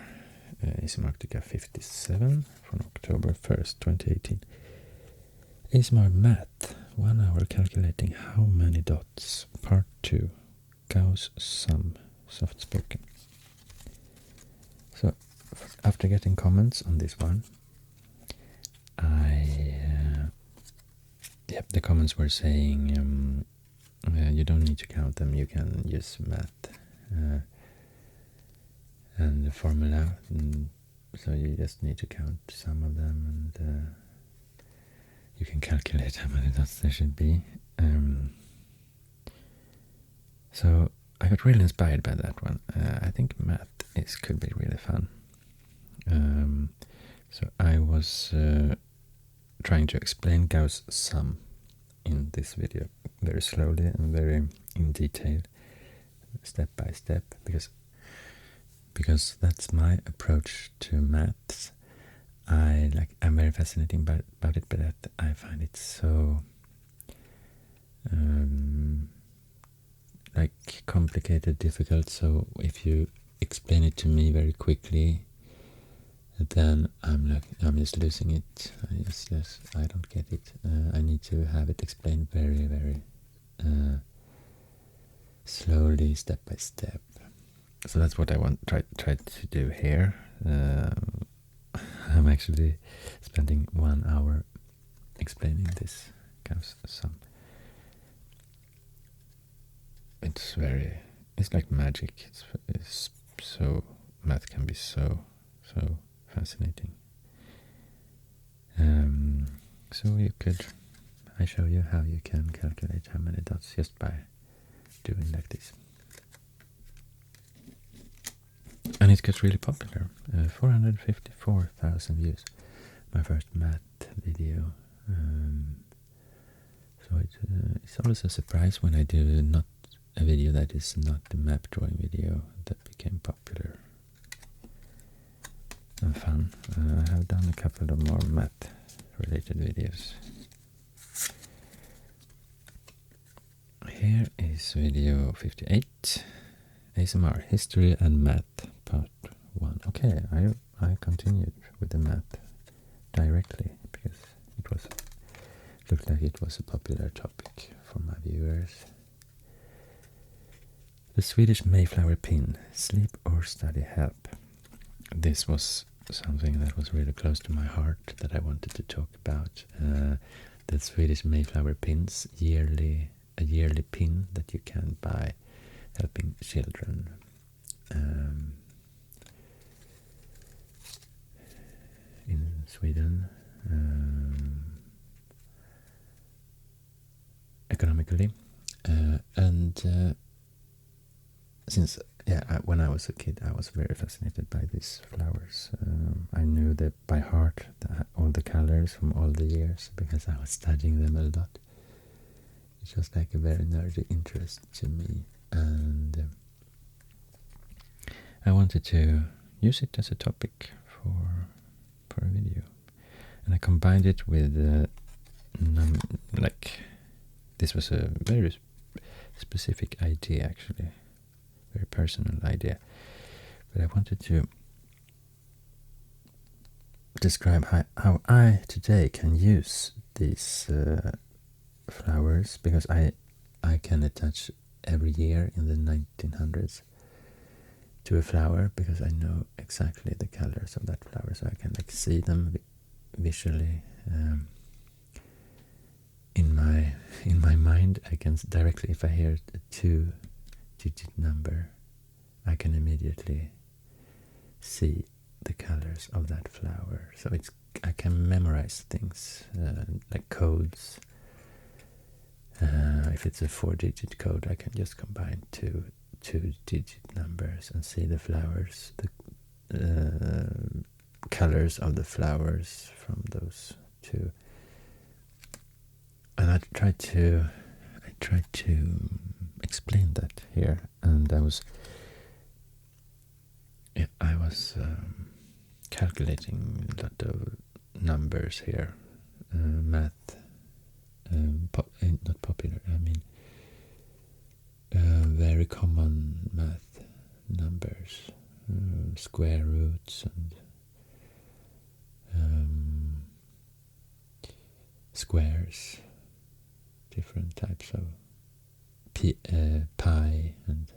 ASMRctica 57 from October 1st, 2018. ASMR Math, 1 hour calculating how many dots, Part 2, Gauss sum, soft spoken. So, after getting comments on this one, the comments were saying you don't need to count them, you can use math. And the formula, so you just need to count some of them, and you can calculate how many dots there should be. So I got really inspired by that one. I think math could be really fun. So I was trying to explain Gauss' sum in this video very slowly and very in detail, step by step, because that's my approach to maths. I'm very fascinated about it, but I find it so complicated, difficult. So if you explain it to me very quickly, then I'm just losing it. I don't get it. I need to have it explained very, very slowly, step by step. So that's what I try to do here. I'm actually spending 1 hour explaining this Gauss sum. It's like magic. It's so, math can be so fascinating. So I show you how you can calculate how many dots just by doing like this. And it got really popular, 454,000 views, my first math video. So it's always a surprise when I do not a video that is not the map drawing video that became popular. and fun. I have done a couple of more math-related videos. Here is video 58, ASMR, History and Math, Part 1. Okay, I continued with the math directly because it looked like it was a popular topic for my viewers. The Swedish Mayflower pin, sleep or study help. This was something that was really close to my heart that I wanted to talk about. The Swedish Mayflower pins, a yearly pin that you can buy helping children. In Sweden, economically, and since when I was a kid, I was very fascinated by these flowers. I knew that by heart, all the colors from all the years, because I was studying them a lot. It's just like a very nerdy interest to me, and I wanted to use it as a topic for a video, and I combined it with this was a very specific idea, actually, very personal idea, but I wanted to describe how I today can use these flowers, because I can attach every year in the 1900s to a flower, because I know exactly the colors of that flower, so I can see them visually in my mind. I can directly, if I hear a 2-digit number, I can immediately see the colors of that flower. So I can memorize things like codes. If it's a 4-digit code, I can just combine two-digit numbers and see the flowers, the colors of the flowers from those two. And I tried to explain that here, and I was calculating a lot of numbers here, math, not popular, I mean very common math numbers, square roots and squares, different types of pi and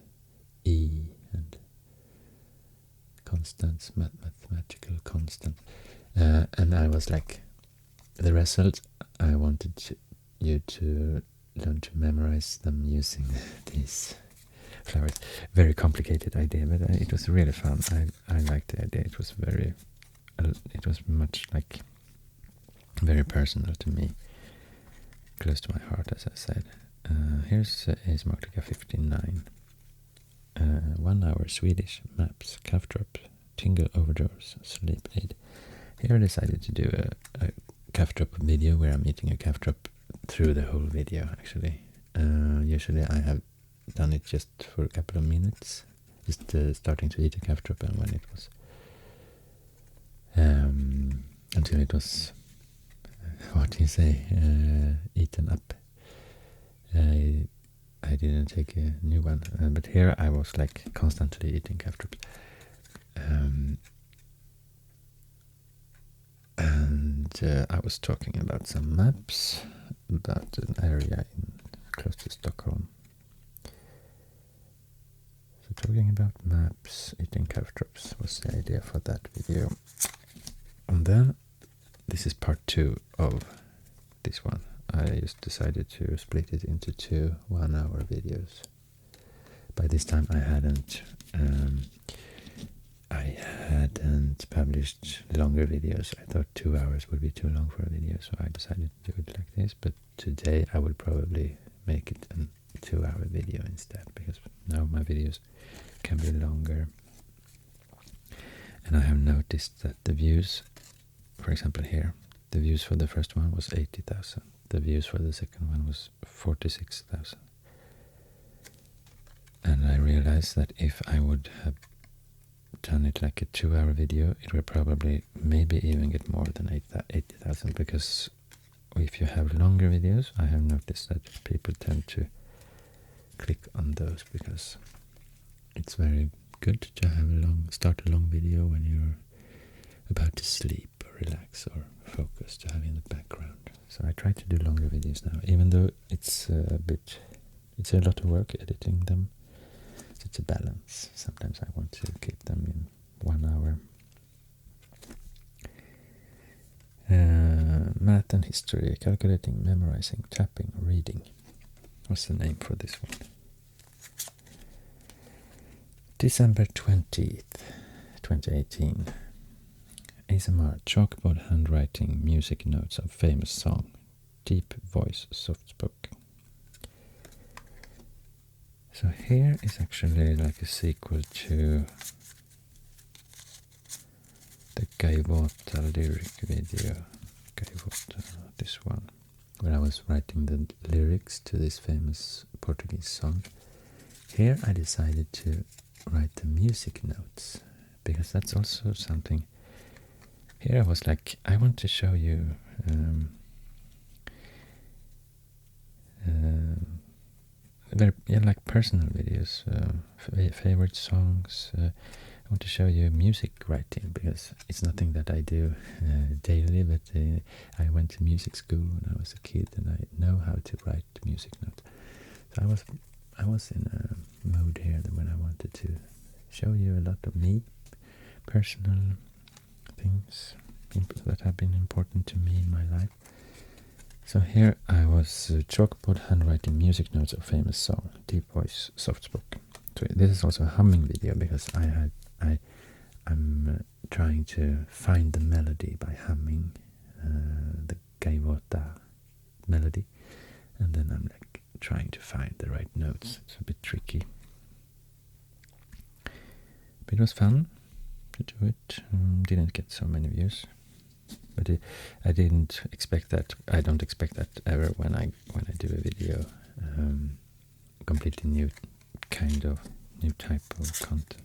e and constants, mathematical constants, and I was like, the result, I wanted you to learn to memorize them using these flowers. Very complicated idea, but it was really fun. I liked the idea. It was much like very personal to me, close to my heart, as I said. Here's ASMRctica 59. 1 hour Swedish maps, cough drop, tingle overdose, sleep aid. Here I decided to do a cough drop video where I'm eating a cough drop through the whole video, actually. Usually I have done it just for a couple of minutes, just starting to eat a cough drop, and when it was until it was what do you say, eaten up. I didn't take a new one, but here I was like constantly eating cough drops. And I was talking about some maps, about an area close to Stockholm. So talking about maps, eating cough drops was the idea for that video. And then, this is part 2 of this one. I just decided to split it into 2 1-hour videos. By this time I hadn't published longer videos. I thought 2 hours would be too long for a video, so I decided to do it like this. But today I will probably make it a 2-hour video instead, because now my videos can be longer. And I have noticed that the views, for example here, the views for the first one was 80,000. The views for the second one was 46,000. And I realized that if I would have done it like a 2-hour video, it will probably maybe even get more than 80,000, because if you have longer videos, I have noticed that people tend to click on those because it's very good to have start a long video when you're about to sleep or relax or focus, to have in the background. So I try to do longer videos now, even though it's a lot of work editing them. So it's a balance. Sometimes I want to keep them in 1 hour. Math and history, calculating, memorizing, tapping, reading. What's the name for this one? December 20th, 2018. ASMR, chalkboard handwriting, music notes of famous song, deep voice, soft spoken. So here is actually like a sequel to the Gaivota lyric video. Gaivota, this one, where I was writing the lyrics to this famous Portuguese song. Here I decided to write the music notes, because that's also something. Here I was like, I want to show you like personal videos, favorite songs. I want to show you music writing, because it's nothing that I do daily, but I went to music school when I was a kid, and I know how to write music notes. So I was in a mode here when I wanted to show you a lot of me, personal things that have been important to me in my life. So here I was chalkboard handwriting music notes of famous song, deep voice, soft spoken. So this is also a humming video, because I'm trying to find the melody by humming the Gaivota melody, and then I'm like trying to find the right notes. It's a bit tricky, but it was fun to do it. Didn't get so many views, but I didn't expect that. I don't expect that ever when I do a video, completely new type of content.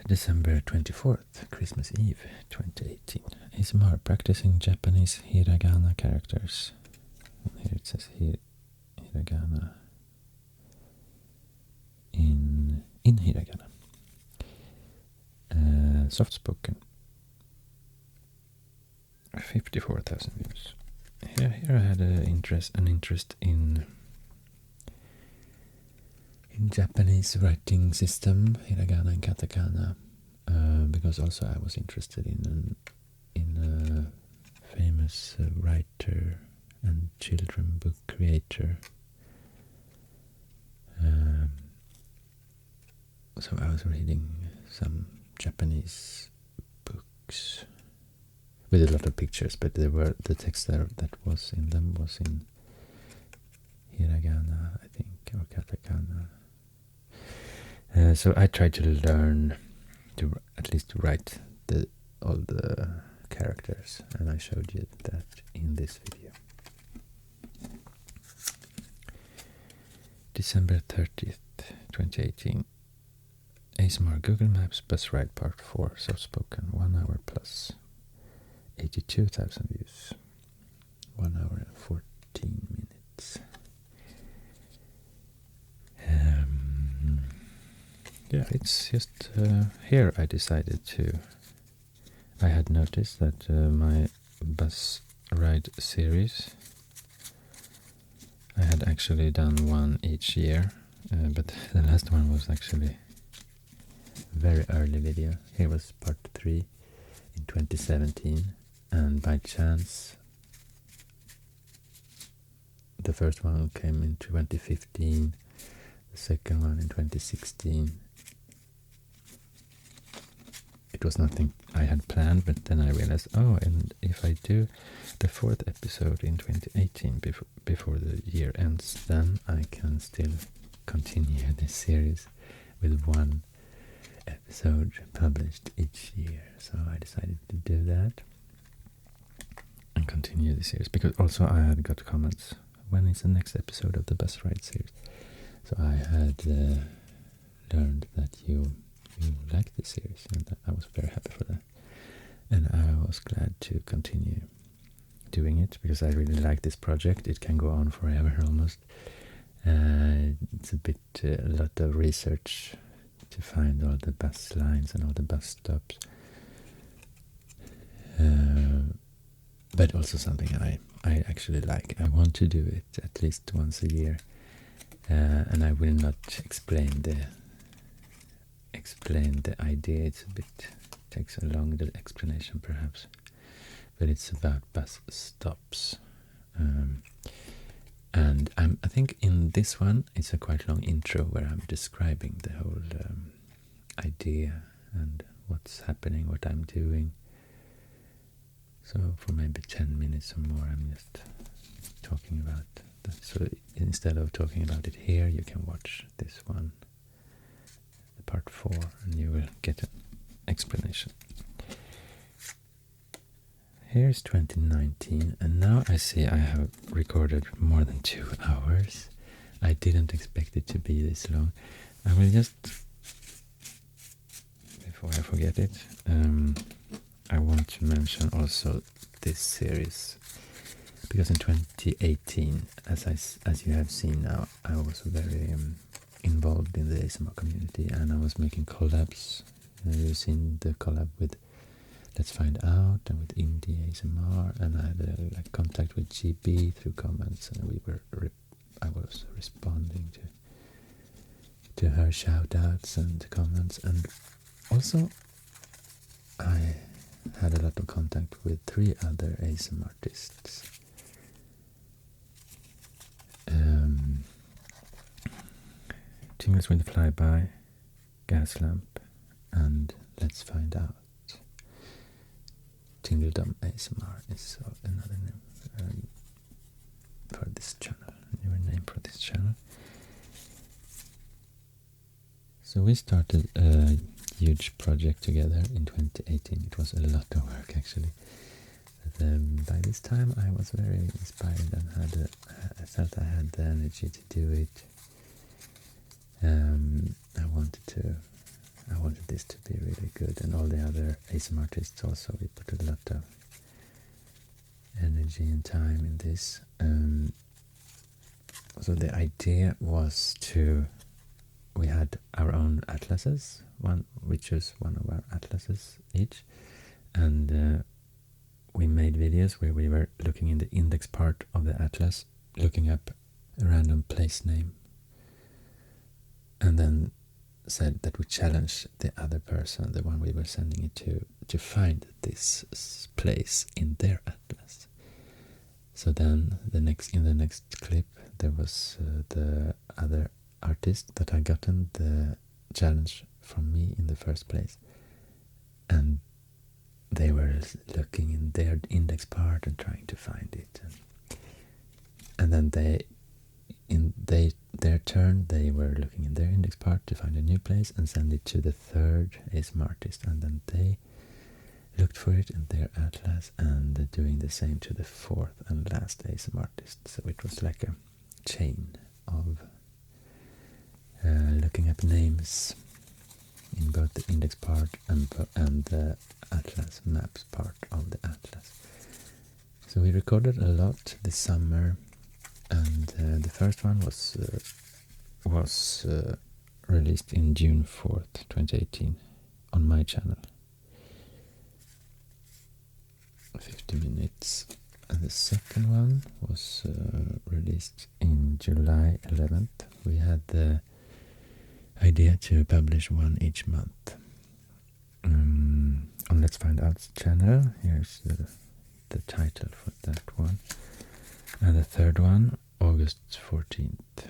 December 24th, Christmas Eve 2018. ASMR, practicing Japanese hiragana characters. And here it says hiragana in hiragana. Soft spoken. 54,000 views. Here I had an interest in Japanese writing system, hiragana and katakana, because also I was interested in a famous writer and children book creator. So I was reading some Japanese books with a lot of pictures, but the text that was in them was in hiragana, I think, or katakana. So I tried to learn to at least write all the characters, and I showed you that in this video. December 30th, 2018. ASMR Google Maps bus ride part 4, soft spoken, 1 hour plus, 82,000 views, 1 hour and 14 minutes. Yeah, it's just here I decided to. I had noticed that my bus ride series, I had actually done one each year, but the last one was actually very early video. Here was part 3 in 2017, and by chance the first one came in 2015, the second one in 2016. It was nothing I had planned, but then I realized, oh, and if I do the 4th episode in 2018 before the year ends, then I can still continue this series with one episode published each year. So I decided to do that and continue the series, because also I had got comments, when is the next episode of the bus ride series? So I had learned that you you liked this series, and I was very happy for that. And I was glad to continue doing it because I really like this project. It can go on forever almost. It's a lot of research to find all the bus lines and all the bus stops. But also something I actually like. I want to do it at least once a year, and I will not explain the idea. It takes a longer explanation perhaps, but it's about bus stops. And I think in this one it's a quite long intro where I'm describing the whole idea and what's happening, what I'm doing. So for maybe 10 minutes or more I'm just talking about that. So instead of talking about it here, you can watch this one, the part 4, and you will get an explanation. Here's 2019, and now I see I have recorded more than 2 hours. I didn't expect it to be this long. I will just, before I forget it, I want to mention also this series, because in 2018, as you have seen now, I was very involved in the ASMR community, and I was making collabs. You've seen the collab with Let's Find Out and with Indie ASMR, and I had contact with Gibi through comments, and I was responding to her shoutouts and comments, and also I had a lot of contact with 3 other ASMR artists. Tingles with Flyby, Gas Lamp, and Let's Find Out. Tingledom ASMR is another name for this channel, newer name for this channel. So we started a huge project together in 2018. It was a lot of work actually. But by this time I was very inspired and I felt I had the energy to do it. I wanted this to be really good, and all the other ASMR artists also. We put a lot of energy and time in this. So the idea was we had our own atlases. We chose one of our atlases each, and we made videos where we were looking in the index part of the atlas, looking up a random place name, and then said that we challenged the other person, the one we were sending it to find this place in their atlas. So then in the next clip there was the other artist that had gotten the challenge from me in the first place, and they were looking in their index part and trying to find it, and then their turn, they were looking in their index part to find a new place and send it to the third ASMR artist, and then they looked for it in their atlas and doing the same to the fourth and last ASMR artist. So it was like a chain of looking up names in both the index part and the atlas maps part of the atlas. So we recorded a lot this summer, and the first one was released in June 4th, 2018 on my channel. 50 minutes. And the second one was released in July 11th. We had the idea to publish one each month. On Let's Find Out's channel, here's the title for that one. And the third one, August 14th,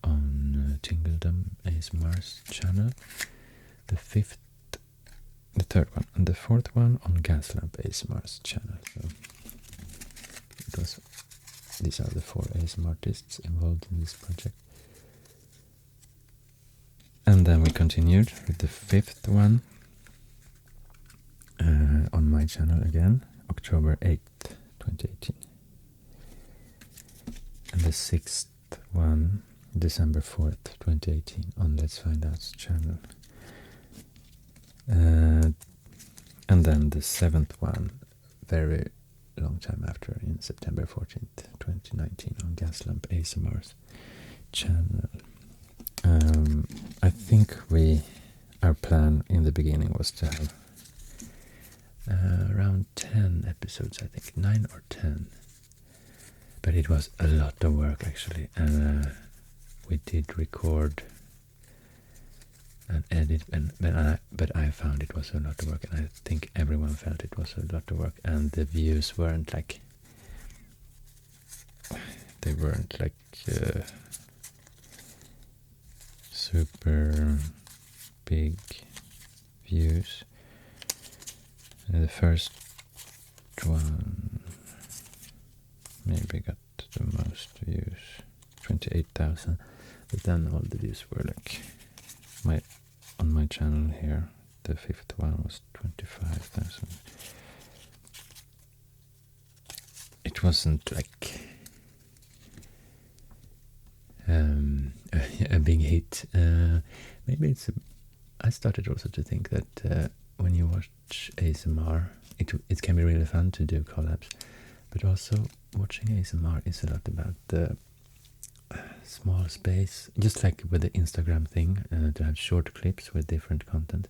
on Tingledom ASMR's channel. The third one, and the fourth one on Gaslamp ASMR's channel. So these are the 4 ASMR artists involved in this project. And then we continued with the 5th one on my channel again, October 8th, 2018. And the 6th one, December 4th, 2018, on Let's Find Out's channel. And then the seventh one, very long time after, in September 14th, 2019, on Gaslamp ASMR's channel. I think our plan in the beginning was to have around 10 episodes, I think, 9 or 10. But it was a lot of work, actually, and we did record and edit, but I found it was a lot of work, and I think everyone felt it was a lot of work, and the views weren't like, they weren't like super big views. The first one maybe got the most views, 28,000, but then all the views were like on my channel here. The fifth one was 25,000. It wasn't like a big hit. Maybe I started also to think that when you watch ASMR, it can be really fun to do collabs, but also watching ASMR is a lot about the small space, just like with the Instagram thing, to have short clips with different content.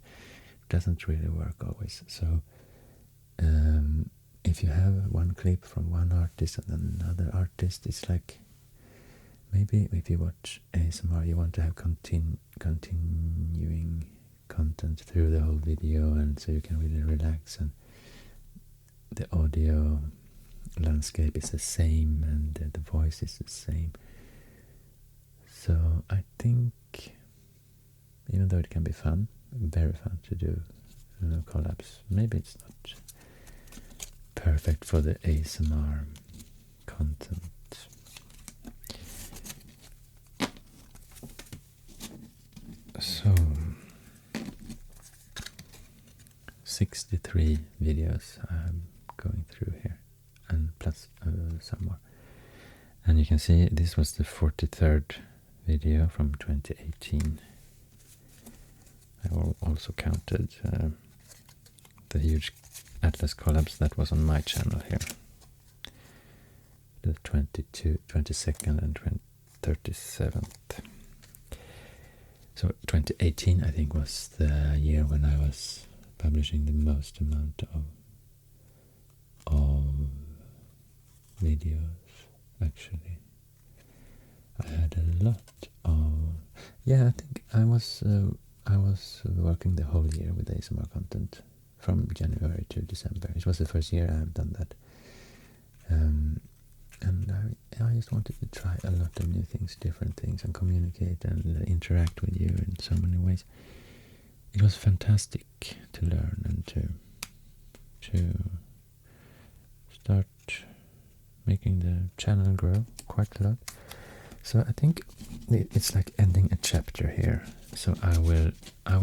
It doesn't really work always. So if you have one clip from one artist and then another artist, it's like, maybe if you watch ASMR, you want to have continuing content through the whole video, and so you can really relax, and the audio landscape is the same, and the voice is the same. So I think, even though it can be fun, very fun to do collabs, maybe it's not perfect for the ASMR content. So 63 videos I'm going through here, and plus some more. And you can see this was the 43rd video from 2018. I also counted the huge Atlas collabs that was on my channel here. The 22nd and 37th. So 2018, I think, was the year when I was publishing the most amount of videos, actually. I had a lot of, yeah, I think I was working the whole year with ASMR content from January to December. It was the first year I have done that, and I just wanted to try a lot of new things, different things, and communicate and interact with you in so many ways. It was fantastic to learn and to start making the channel grow quite a lot. So I think it's like ending a chapter here. So I will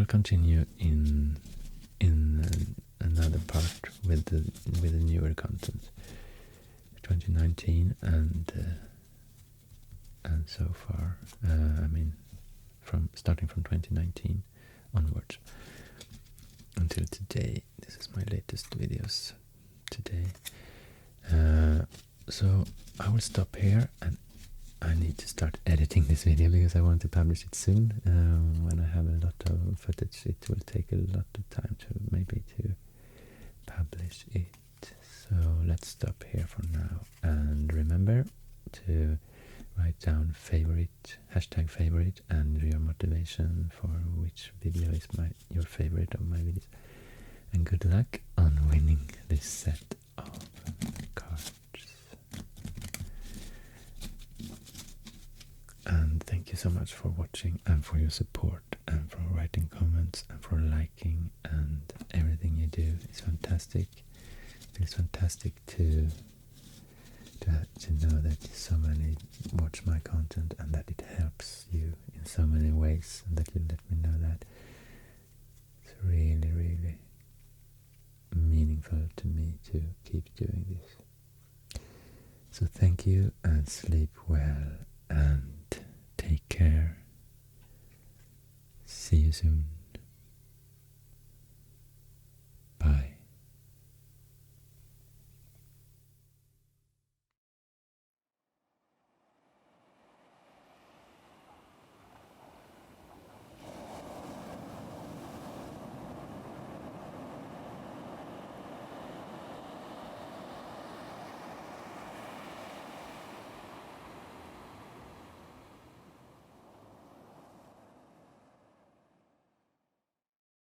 continue in another part with the newer content, 2019 and so far. I mean, starting from 2019 onwards until today. This is my latest videos today. So I will stop here, and I need to start editing this video because I want to publish it soon. When I have a lot of footage, it will take a lot of time to publish it. So let's stop here for now, and remember to write down hashtag favorite, and your motivation for which video is your favorite of my videos. And good luck on winning this set of cards. And thank you so much for watching, and for your support, and for writing comments, and for liking, and everything you do. It's fantastic. It feels fantastic to know that so many watch my content, and that it helps you in so many ways, and that you let me know that. It's really, really meaningful to me to keep doing this. So thank you, and sleep well, and take care. See you soon.